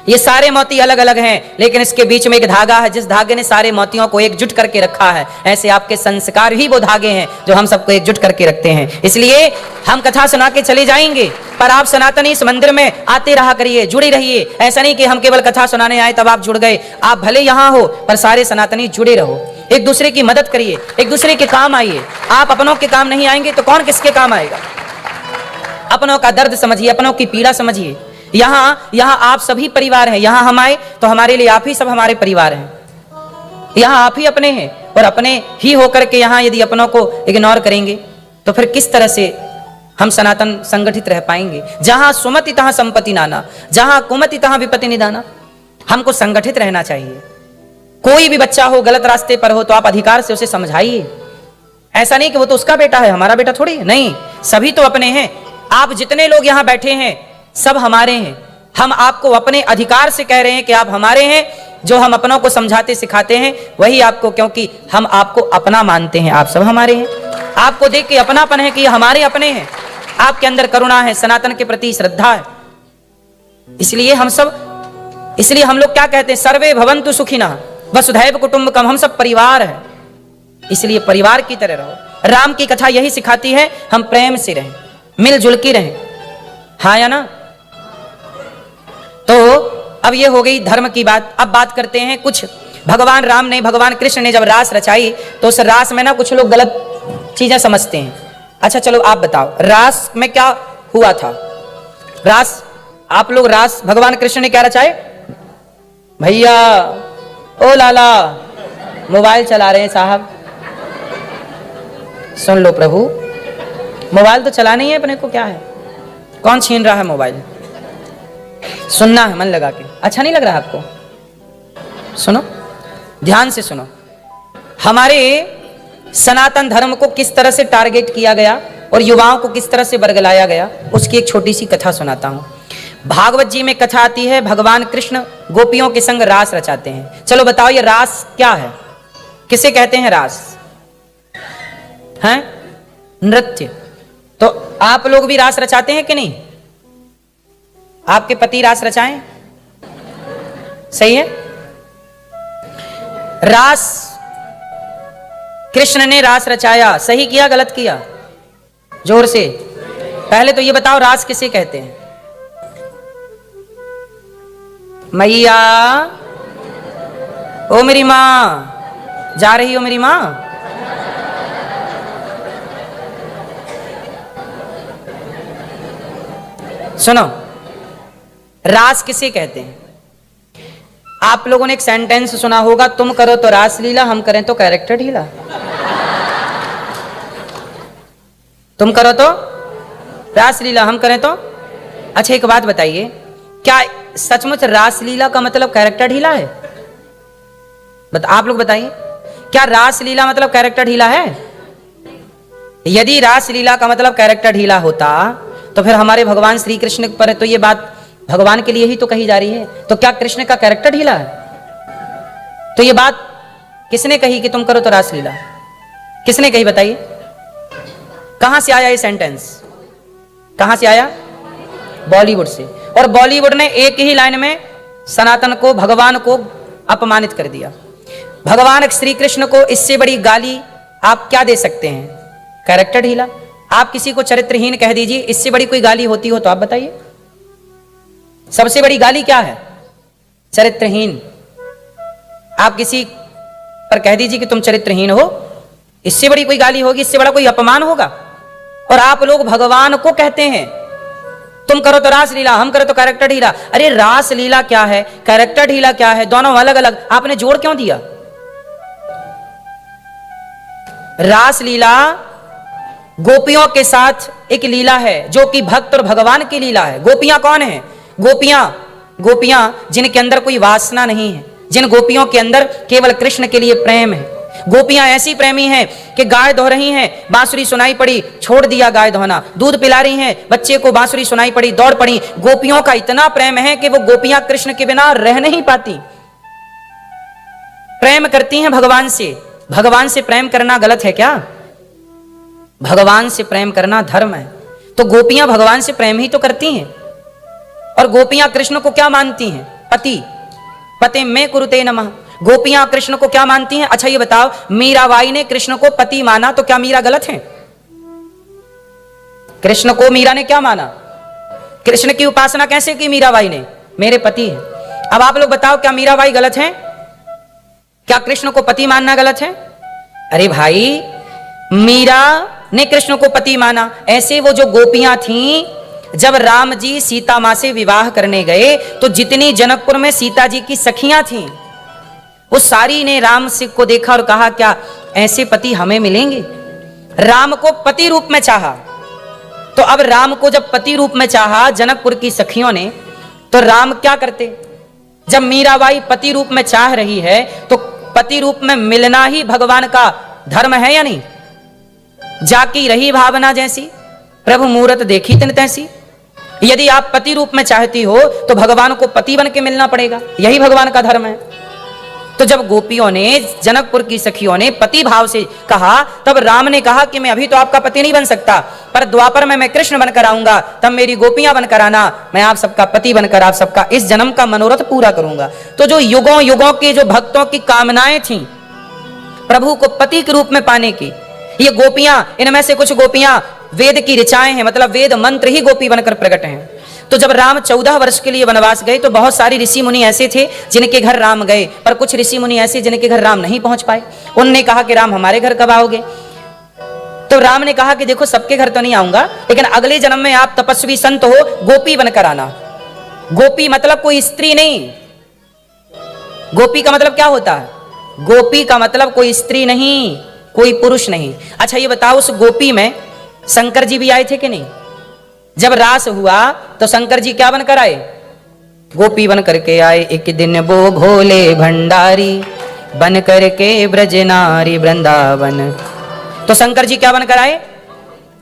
ये सारे मोती अलग अलग हैं, लेकिन इसके बीच में एक धागा है, जिस धागे ने सारे मोतियों को एकजुट करके रखा है। ऐसे आपके संस्कार ही वो धागे हैं जो हम सबको एकजुट करके रखते हैं। इसलिए हम कथा सुना के चले जाएंगे, पर आप सनातनी इस मंदिर में आते रहा करिए, जुड़े रहिए। ऐसा नहीं कि हम केवल कथा सुनाने आए तब आप जुड़ गए। आप भले यहाँ हो पर सारे सनातनी जुड़े रहो। एक दूसरे की मदद करिए, एक दूसरे के काम आइए। आप अपनों के काम नहीं आएंगे तो कौन किसके काम आएगा? अपनों का दर्द समझिए, अपनों की पीड़ा समझिए। यहाँ आप सभी परिवार हैं। यहाँ हम आए तो हमारे लिए आप ही सब हमारे परिवार हैं। यहाँ आप ही अपने हैं, और अपने ही होकर के यहाँ यदि अपनों को इग्नोर करेंगे तो फिर किस तरह से हम सनातन संगठित रह पाएंगे? जहां सुमति तहां संपत्ति नाना, जहां कुमति तहां विपत्ति निदाना। हमको संगठित रहना चाहिए। कोई भी बच्चा हो गलत रास्ते पर हो तो आप अधिकार से उसे समझाइए। ऐसा नहीं कि वो तो उसका बेटा है, हमारा बेटा थोड़ी है। नहीं, सभी तो अपने हैं। आप जितने लोग यहाँ बैठे हैं सब हमारे हैं। हम आपको अपने अधिकार से कह रहे हैं कि आप हमारे हैं। जो हम अपनों को समझाते सिखाते हैं वही आपको, क्योंकि हम आपको अपना मानते हैं, आप सब हमारे हैं। आपको देख के अपनापन है कि ये हमारे अपने हैं। आपके अंदर करुणा है, सनातन के प्रति श्रद्धा है। इसलिए हम लोग क्या कहते हैं? सर्वे भवन्तु सुखिनः वसुधैव कुटुम्बकम। हम सब परिवार है, इसलिए परिवार की तरह रहो। राम की कथा यही सिखाती है, हम प्रेम से रहें, मिलजुल के रहें। हाँ या ना? तो अब ये हो गई धर्म की बात। अब बात करते हैं कुछ भगवान राम ने, भगवान कृष्ण ने जब रास रचाई तो उस रास में ना कुछ लोग गलत चीजें समझते हैं। अच्छा चलो आप बताओ, रास में क्या हुआ था? रास, आप लोग रास भगवान कृष्ण ने क्या रचाए? भैया ओ लाला, मोबाइल चला रहे हैं साहब, सुन लो प्रभु। मोबाइल तो चलाना ही है अपने को, क्या है? कौन छीन रहा है मोबाइल? सुनना है मन लगा के। अच्छा नहीं लग रहा आपको? सुनो, ध्यान से सुनो। हमारे सनातन धर्म को किस तरह से टारगेट किया गया और युवाओं को किस तरह से बरगलाया गया, उसकी एक छोटी सी कथा सुनाता हूं। भागवत जी में कथा आती है, भगवान कृष्ण गोपियों के संग रास रचाते हैं। चलो बताओ ये रास क्या है? किसे कहते हैं रास? हैं? नृत्य। तो आप लोग भी रास रचाते हैं कि नहीं? आपके पति रास रचाएं? सही है। रास, कृष्ण ने रास रचाया, सही किया गलत किया? जोर से। पहले तो ये बताओ रास किसे कहते हैं? मैया, ओ मेरी मां, जा रही हो मेरी मां? सुनो, रास किसे कहते हैं? आप लोगों ने एक सेंटेंस सुना होगा, तुम करो तो रास लीला, हम करें तो कैरेक्टर ढीला। तुम करो तो रास लीला, हम करें तो। अच्छा एक बात बताइए, क्या सचमुच रास लीला का मतलब कैरेक्टर ढीला है? आप लोग बताइए, क्या रास लीला मतलब कैरेक्टर ढीला है? यदि रास लीला का मतलब कैरेक्टर ढीला होता तो फिर हमारे भगवान श्री कृष्ण पर तो ये बात भगवान के लिए ही तो कही जा रही है। तो क्या कृष्ण का कैरेक्टर ढीला है? तो ये बात किसने कही कि तुम करो तो रास लीला? किसने कही बताइए? कहां से आया ये सेंटेंस? कहां से आया? बॉलीवुड से। और बॉलीवुड ने एक ही लाइन में सनातन को, भगवान को अपमानित कर दिया। भगवान श्री कृष्ण को इससे बड़ी गाली आप क्या दे सकते हैं? कैरेक्टर ढीला। आप किसी को चरित्रहीन कह दीजिए, इससे बड़ी कोई गाली होती हो तो आप बताइए। सबसे बड़ी गाली क्या है? चरित्रहीन। आप किसी पर कह दीजिए कि तुम चरित्रहीन हो, इससे बड़ी कोई गाली होगी? इससे बड़ा कोई अपमान होगा? और आप लोग भगवान को कहते हैं तुम करो तो रास लीला, हम करो तो कैरेक्टर ढीला। अरे रास लीला क्या है, कैरेक्टर ढीला क्या है? दोनों अलग अलग, आपने जोड़ क्यों दिया? रास लीला गोपियों के साथ एक लीला है जो कि भक्त और भगवान की लीला है। गोपियां कौन है? गोपियां जिनके अंदर कोई वासना नहीं है, जिन गोपियों के अंदर केवल कृष्ण के लिए प्रेम है। गोपियां ऐसी प्रेमी हैं कि गाय धो रही हैं, बांसुरी सुनाई पड़ी, छोड़ दिया गाय धोना। दूध पिला रही हैं, बच्चे को बांसुरी सुनाई पड़ी, दौड़ पड़ी। गोपियों का इतना प्रेम है कि वो गोपियां कृष्ण के बिना रह नहीं पाती, प्रेम करती हैं भगवान से। भगवान से प्रेम करना गलत है क्या? भगवान से प्रेम करना धर्म है। तो गोपियां भगवान से प्रेम ही तो करती हैं। और गोपियां कृष्ण को क्या मानती हैं? पति। पते में कुरुते नमः। गोपियां कृष्ण को क्या मानती हैं? अच्छा ये बताओ, मीराबाई ने कृष्ण को पति माना तो क्या मीरा गलत है? कृष्ण को मीरा ने क्या माना? कृष्ण की उपासना कैसे की मीराबाई ने? मेरे पति है। अब आप लोग बताओ, क्या मीराबाई गलत है? क्या कृष्ण को पति मानना गलत है? अरे भाई, मीरा ने कृष्ण को पति माना, ऐसे वो जो गोपियां थीं, जब राम जी सीता मां से विवाह करने गए तो जितनी जनकपुर में सीता जी की सखियां थीं, वो सारी ने राम से को देखा और कहा क्या ऐसे पति हमें मिलेंगे? राम को पति रूप में चाहा। तो अब राम को जब पति रूप में चाहा जनकपुर की सखियों ने, तो राम क्या करते? जब मीराबाई पति रूप में चाह रही है तो पति रूप में मिलना ही भगवान का धर्म है या नहीं? जाकी रही भावना जैसी, प्रभु मूरत देखी तिन तैसी। यदि आप पति रूप में चाहती हो तो भगवान को पति बन के मिलना पड़ेगा, यही भगवान का धर्म है। तो जब गोपियों ने, जनकपुर की सखियों ने पति भाव से कहा, तब राम ने कहा कि मैं अभी तो आपका पति नहीं बन सकता, पर द्वापर में मैं कृष्ण बनकर आऊंगा, तब मेरी गोपियां बनकर आना, मैं आप सबका पति बनकर आप सबका इस जन्म का मनोरथ पूरा करूंगा। तो जो युगों युगों के जो भक्तों की कामनाएं थीं प्रभु को पति के रूप में पाने की, ये गोपियां, इनमें से कुछ गोपियां वेद की ऋचाएं हैं, मतलब वेद मंत्र ही गोपी बनकर प्रकट हैं। तो जब राम 14 वर्ष के लिए वनवास गए तो बहुत सारी ऋषि मुनि ऐसे थे जिनके घर राम गए, पर कुछ ऋषि मुनि ऐसे जिनके घर राम नहीं पहुंच पाए। उनने कहा कि राम हमारे घर कब आओगे? तो राम ने कहा कि देखो सबके घर तो नहीं आऊंगा, लेकिन अगले जन्म में आप तपस्वी संत हो, गोपी बनकर आना। गोपी मतलब कोई स्त्री नहीं। गोपी का मतलब क्या होता है? गोपी का मतलब कोई स्त्री नहीं, कोई पुरुष नहीं। अच्छा ये बताओ, उस गोपी में शंकर जी भी आए थे कि नहीं? जब रास हुआ तो शंकर जी क्या बनकर आए? गोपी बन करके आए। एक दिन वो भोले भंडारी बन करके ब्रज नारी वृंदावन। तो शंकर जी क्या बनकर आए?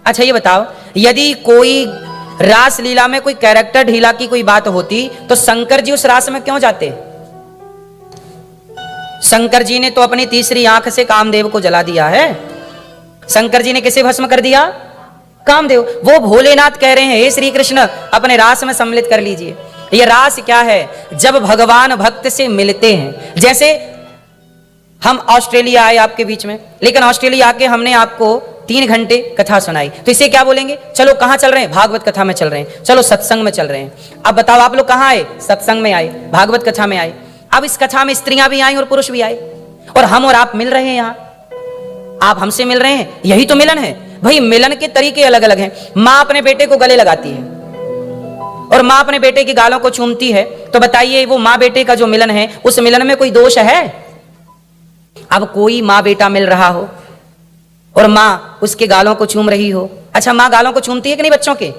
अच्छा ये बताओ, यदि कोई रास लीला में कोई कैरेक्टर ढीला की कोई बात होती तो शंकर जी उस रास में क्यों जाते? शंकर जी ने तो अपनी तीसरी आंख से कामदेव को जला दिया है। शंकर जी ने किसे भस्म कर दिया? कामदेव। वो भोलेनाथ कह रहे हैं हे श्री कृष्ण अपने रास में सम्मिलित कर लीजिए। ये रास क्या है? जब भगवान भक्त से मिलते हैं। जैसे हम ऑस्ट्रेलिया आए आपके बीच में, लेकिन ऑस्ट्रेलिया आके हमने आपको 3 घंटे कथा सुनाई, तो इसे क्या बोलेंगे? चलो कहां चल रहे हैं? भागवत कथा में चल रहे हैं, चलो सत्संग में चल रहे हैं। अब बताओ आप लोग कहां आए? सत्संग में आए, भागवत कथा में आए। अब इस कथा में स्त्रियां भी आई और पुरुष भी आए, और हम और आप मिल रहे हैं। यहां आप हमसे मिल रहे हैं, यही तो मिलन है भाई। मिलन के तरीके अलग अलग हैं। माँ अपने बेटे को गले लगाती है और माँ अपने बेटे की गालों को चूमती है, तो बताइए वो माँ बेटे का जो मिलन है, उस मिलन में कोई दोष है? अब कोई माँ बेटा मिल रहा हो और माँ उसके गालों को चूम रही हो। अच्छा, माँ गालों को चूमती है कि नहीं बच्चों के?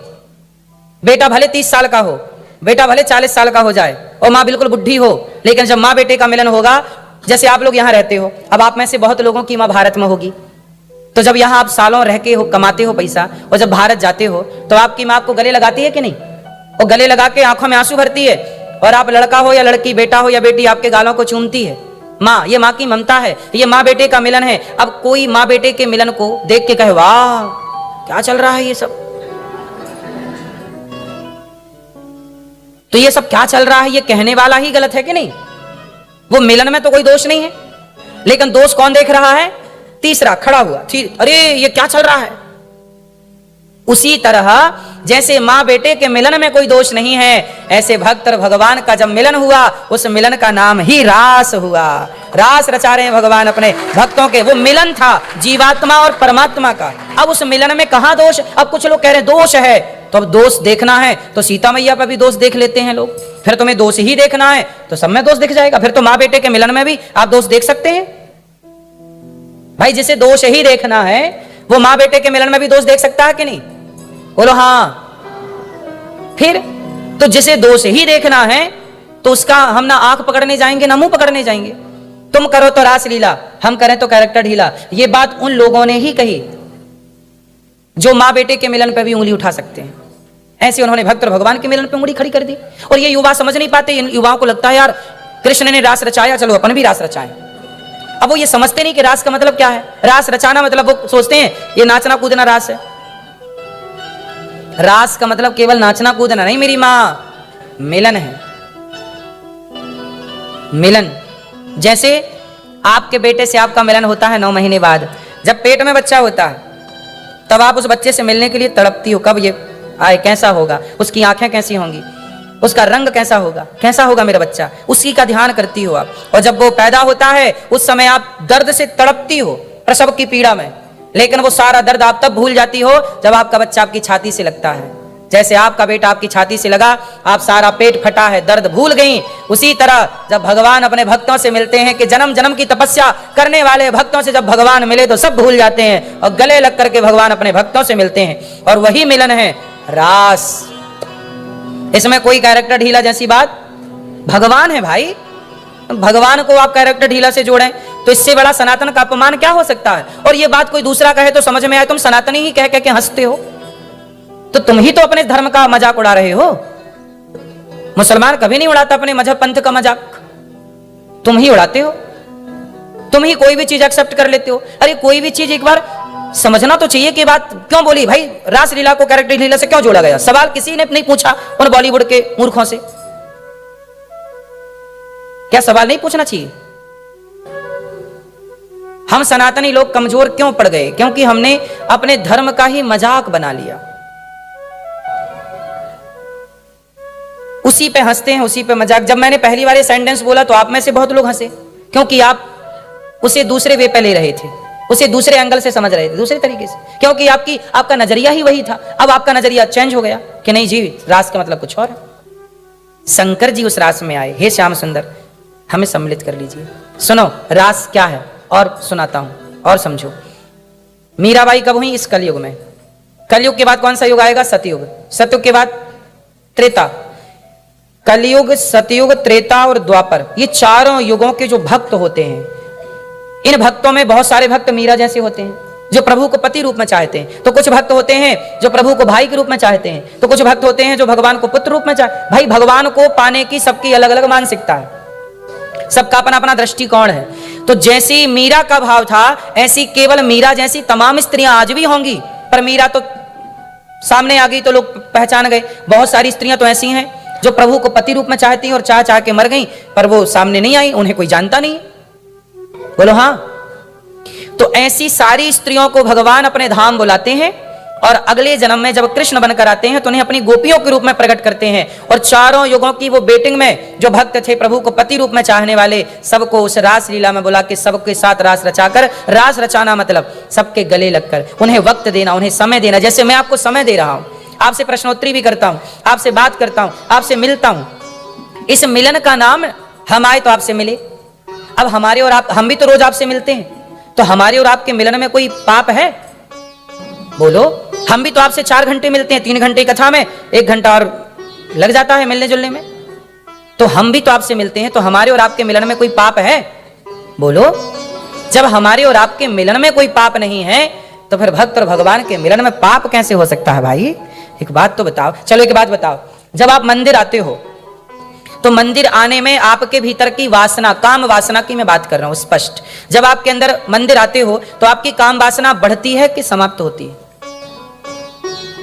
बेटा भले 30 साल का हो, बेटा भले 40 साल का हो जाए और माँ बिल्कुल बुढ़ी हो, लेकिन जब माँ बेटे का मिलन होगा, जैसे आप लोग यहाँ रहते हो, अब आप में से बहुत लोगों की माँ भारत में होगी, तो जब यहाँ आप सालों रह के हो, कमाते हो पैसा, और जब भारत जाते हो तो आपकी माँ आपको गले लगाती है कि नहीं? और गले लगा के आंखों में आंसू भरती है, और आप लड़का हो या लड़की, बेटा हो या बेटी, आपके गालों को चूमती है माँ। ये माँ की ममता है, ये माँ बेटे का मिलन है। अब कोई माँ बेटे के मिलन को देख के कहे वाह क्या चल रहा है ये सब, तो ये सब क्या चल रहा है, ये कहने वाला ही गलत है कि नहीं? वो मिलन में तो कोई दोष नहीं है, लेकिन दोष कौन देख रहा है? तीसरा खड़ा हुआ, ठीक, अरे ये क्या चल रहा है। उसी तरह जैसे माँ बेटे के मिलन में कोई दोष नहीं है, ऐसे भक्त और भगवान का जब मिलन हुआ, उस मिलन का नाम ही रास हुआ। रास रचा रहे हैं भगवान अपने भक्तों के। वो मिलन था जीवात्मा और परमात्मा का। अब उस मिलन में कहां दोष? अब कुछ लोग कह रहे हैं दोष है, तो अब दोष देखना है तो सीता मैया पर भी दोष देख लेते हैं लोग। फिर तुम्हें दोष ही देखना है तो सब में दोष दिख जाएगा। फिर तो माँ बेटे के मिलन में भी आप दोष देख सकते हैं भाई। जिसे दोष ही देखना है वो माँ बेटे के मिलन में भी दोष देख सकता है कि नहीं? बोलो हाँ। फिर तो जिसे दोष ही देखना है तो उसका हम ना आंख पकड़ने जाएंगे ना मुंह पकड़ने जाएंगे। तुम करो तो रास लीला, हम करें तो कैरेक्टर ढीला। ये बात उन लोगों ने ही कही जो माँ बेटे के मिलन पर भी उंगली उठा सकते हैं। ऐसे उन्होंने भक्त और भगवान के मिलन पर उंगली खड़ी कर दी। और ये युवा समझ नहीं पाते। इन युवाओं को लगता है यार कृष्ण ने रास रचाया, चलो अपन भी रास रचाएं। अब वो ये समझते नहीं कि रास का मतलब क्या है। रास रचाना मतलब वो सोचते हैं ये नाचना कूदना रास है। रास का मतलब केवल नाचना कूदना नहीं मेरी मां, मिलन है। मिलन जैसे आपके बेटे से आपका मिलन होता है 9 महीने बाद, जब पेट में बच्चा होता है तब आप उस बच्चे से मिलने के लिए तड़पती हो, कब ये आए, कैसा होगा, उसकी आंखें कैसी होंगी। उसका रंग कैसा होगा, कैसा होगा मेरा बच्चा, उसी का ध्यान करती हो आप। और जब वो पैदा होता है उस समय आप दर्द से तड़पती हो प्रसव की पीड़ा में, लेकिन वो सारा दर्द आप तब भूल जाती हो जब आपका बच्चा आपकी छाती से लगता है। जैसे आपका बेटा आपकी छाती से लगा, आप सारा पेट फटा है, दर्द भूल गई। उसी तरह जब भगवान अपने भक्तों से मिलते हैं कि जन्म जन्म की तपस्या करने वाले भक्तों से जब भगवान मिले तो सब भूल जाते हैं और गले लग करके भगवान अपने भक्तों से मिलते हैं। और वही मिलन है रास। इसमें कोई कैरेक्टर ढीला जैसी बात, भगवान है भाई, भगवान को आप कैरेक्टर ढीला से जोड़ें तो इससे बड़ा सनातन का अपमान क्या हो सकता है। और ये बात कोई दूसरा कहे तो समझ में आए, तुम सनातनी ही कह के हंसते हो, तो तुम ही तो अपने धर्म का मजाक उड़ा रहे हो। मुसलमान कभी नहीं उड़ाता अपने मजहब पंथ का मजाक, तुम ही उड़ाते हो। तुम ही कोई भी चीज एक्सेप्ट कर लेते हो। अरे कोई भी चीज एक बार समझना तो चाहिए कि बात क्यों बोली भाई, रासलीला को कैरेक्टर लीला से क्यों जोड़ा गया। सवाल किसी ने नहीं पूछा उन बॉलीवुड के मूर्खों से, क्या सवाल नहीं पूछना चाहिए। हम सनातनी लोग कमजोर क्यों पड़ गए, क्योंकि हमने अपने धर्म का ही मजाक बना लिया। उसी पे हंसते हैं, उसी पे मजाक। जब मैंने पहली बार ये सेंटेंस बोला तो आप में से बहुत लोग हंसे, क्योंकि आप उसे दूसरे वे पे ले रहे थे, उसे दूसरे एंगल से समझ रहे थे, दूसरे तरीके से, क्योंकि आपका नजरिया ही वही था। अब आपका नजरिया चेंज हो गया कि नहीं जी, रास का मतलब कुछ और है। शंकर जी उस रास में आए, हे श्याम सुंदर हमें सम्मिलित कर लीजिए। सुनो रास क्या है और सुनाता हूं और समझो। मीराबाई कब हुई? इस कलयुग में। कलयुग के बाद कौन सा युग आएगा? सतयुग। सतयुग के बाद त्रेता। कलयुग, सतयुग, त्रेता और द्वापर, ये चारों युगों के जो भक्त होते हैं, इन भक्तों में बहुत सारे भक्त मीरा जैसे होते हैं जो प्रभु को पति रूप में चाहते हैं, तो कुछ भक्त होते हैं जो प्रभु को भाई के रूप में चाहते हैं, तो कुछ भक्त होते हैं जो भगवान को पुत्र रूप में चाहते। भाई भगवान को पाने की सबकी अलग अलग मानसिकता है, सबका अपना अपना दृष्टिकोण है। तो जैसी मीरा का भाव था, ऐसी केवल मीरा जैसी तमाम स्त्रियां आज भी होंगी, पर मीरा तो सामने आ गई तो लोग पहचान गए। बहुत सारी स्त्रियां तो ऐसी हैं जो प्रभु को पति रूप में चाहती हैं और चाह चाह के मर गई, पर वो सामने नहीं आई, उन्हें कोई जानता नहीं। बोलो हाँ। तो ऐसी सारी स्त्रियों को भगवान अपने धाम बुलाते हैं और अगले जन्म में जब कृष्ण बनकर आते हैं तो उन्हें अपनी गोपियों के रूप में प्रकट करते हैं। और चारों युगों की वो बेटिंग में जो भक्त थे प्रभु को पति रूप में चाहने वाले, सबको उस रास लीला में बुला के सबके साथ रास रचाकर, रास रचाना मतलब सबके गले लगकर उन्हें वक्त देना, उन्हें समय देना। जैसे मैं आपको समय दे रहा हूं, आपसे प्रश्नोत्तरी भी करता हूं, आपसे बात करता हूं, आपसे मिलता हूं। इस मिलन का नाम हम आए तो आपसे मिले। अब हमारे और आप, हम भी तो रोज आपसे मिलते हैं, तो हमारे और आपके मिलन में कोई पाप है? बोलो। हम भी तो आपसे 4 घंटे मिलते हैं, 3 घंटे कथा में 1 घंटा और लग जाता है मिलने जुलने में, तो हम भी तो आपसे मिलते हैं, तो हमारे और आपके मिलन में कोई पाप है? बोलो। जब हमारे और आपके मिलन में कोई पाप नहीं है तो फिर भक्त और भगवान के मिलन में पाप कैसे हो सकता है भाई? एक बात तो बताओ। चलो एक बात बताओ, जब आप मंदिर आते हो तो मंदिर आने में आपके भीतर की वासना, काम वासना की मैं बात कर रहा हूं स्पष्ट, जब आपके अंदर मंदिर आते हो तो आपकी काम वासना बढ़ती है कि समाप्त होती है?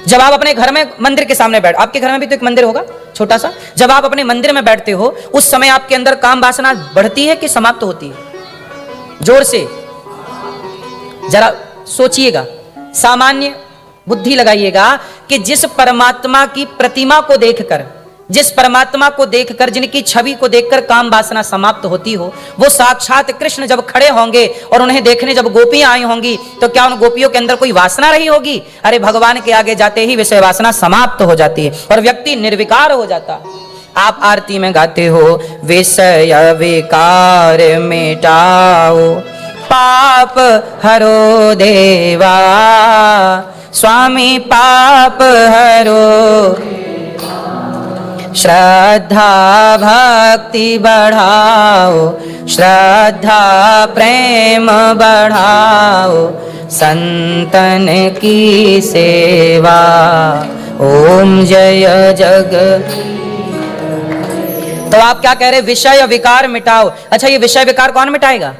जब आप अपने घर में मंदिर के सामने बैठ, आपके घर में भी तो एक मंदिर होगा छोटा सा, जब आप अपने मंदिर में बैठते हो उस समय आपके अंदर काम वासना बढ़ती है कि समाप्त होती है? जोर से जरा सोचिएगा, सामान्य बुद्धि लगाइएगा कि जिस परमात्मा की प्रतिमा को देखकर, जिस परमात्मा को देखकर, जिनकी छवि को देखकर काम वासना समाप्त होती हो, वो साक्षात कृष्ण जब खड़े होंगे और उन्हें देखने जब गोपियां आई होंगी तो क्या उन गोपियों के अंदर कोई वासना रही होगी? अरे भगवान के आगे जाते ही विषय वासना समाप्त हो जाती है और व्यक्ति निर्विकार हो जाता है। आप आरती में गाते हो, विषय विकार मिटाओ पाप हरो देवा, स्वामी पाप हरो, श्रद्धा भक्ति बढ़ाओ, श्रद्धा प्रेम बढ़ाओ, संतन की सेवा, ओम जय जग। तो आप क्या कह रहे? विषय विकार मिटाओ। अच्छा ये विषय विकार कौन मिटाएगा?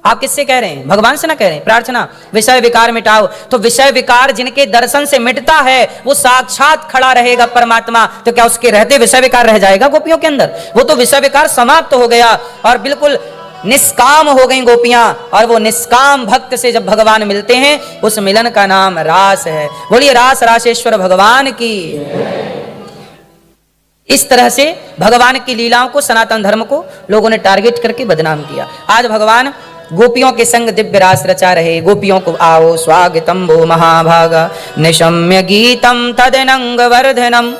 आप किससे कह रहे हैं? भगवान से ना कह रहे हैं? प्रार्थना विषय विकार मिटाओ। तो विषय विकार जिनके दर्शन से मिटता है वो साक्षात खड़ा रहेगा परमात्मा, तो क्या उसके रहते विषय विकार रह जाएगा गोपियों के अंदर? वो तो विषय विकार समाप्त हो गया और बिल्कुल निष्काम हो गई गोपियां। और वो निष्काम भक्त से जब भगवान मिलते हैं उस मिलन का नाम रास है। बोलिए रास रासेश्वर भगवान की। इस तरह से भगवान की लीलाओं को, सनातन धर्म को लोगों ने टारगेट करके बदनाम किया। आज भगवान गोपियों के संग दिव्य रास रचा रहे। गोपियों को आओ स्वागतम भो महाभागा निशम्य गीतम तदनंग वर्धनम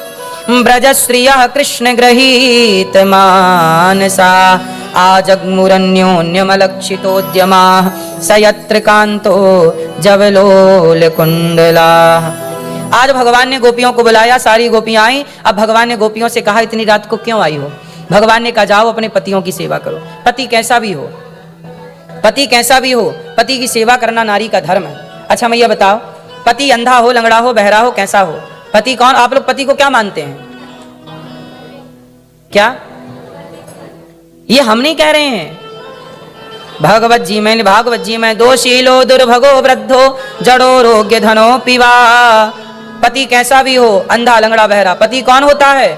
ब्रजश्रिय कृष्ण गृहीत मानसा आजग्मुरन्योन्यमलक्षितोद्यमा सयत्र कांतो जवलोल कुंडला। आज भगवान ने गोपियों को बुलाया, सारी गोपियां आई। अब भगवान ने गोपियों से कहा इतनी रात को क्यों आई हो? भगवान ने कहा जाओ अपने पतियों की सेवा करो। पति कैसा भी हो, पति कैसा भी हो, पति की सेवा करना नारी का धर्म है। अच्छा मैया बताओ, पति अंधा हो, लंगड़ा हो, बहरा हो, कैसा हो, पति कौन? आप लोग पति को क्या मानते हैं? क्या? ये हम नहीं कह रहे हैं। भागवत जी में दोषीलो दुर्भगो वृद्धो जड़ो रोग्य धनो पिवा। पति कैसा भी हो, अंधा लंगड़ा बहरा, पति कौन होता है?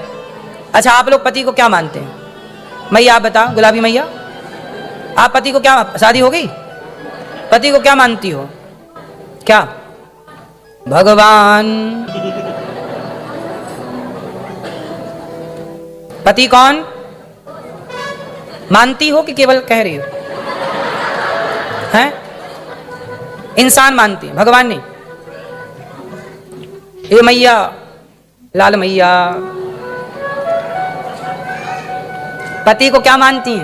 अच्छा आप लोग पति को क्या मानते हैं? मैया आप बताओ, गुलाबी मैया आप पति को क्या, शादी हो गई, पति को क्या मानती हो? क्या? भगवान। पति कौन मानती हो कि केवल कह रही हो? हैं? इंसान मानती है, भगवान नहीं। ये मैया, लाल मैया, पति को क्या मानती हैं?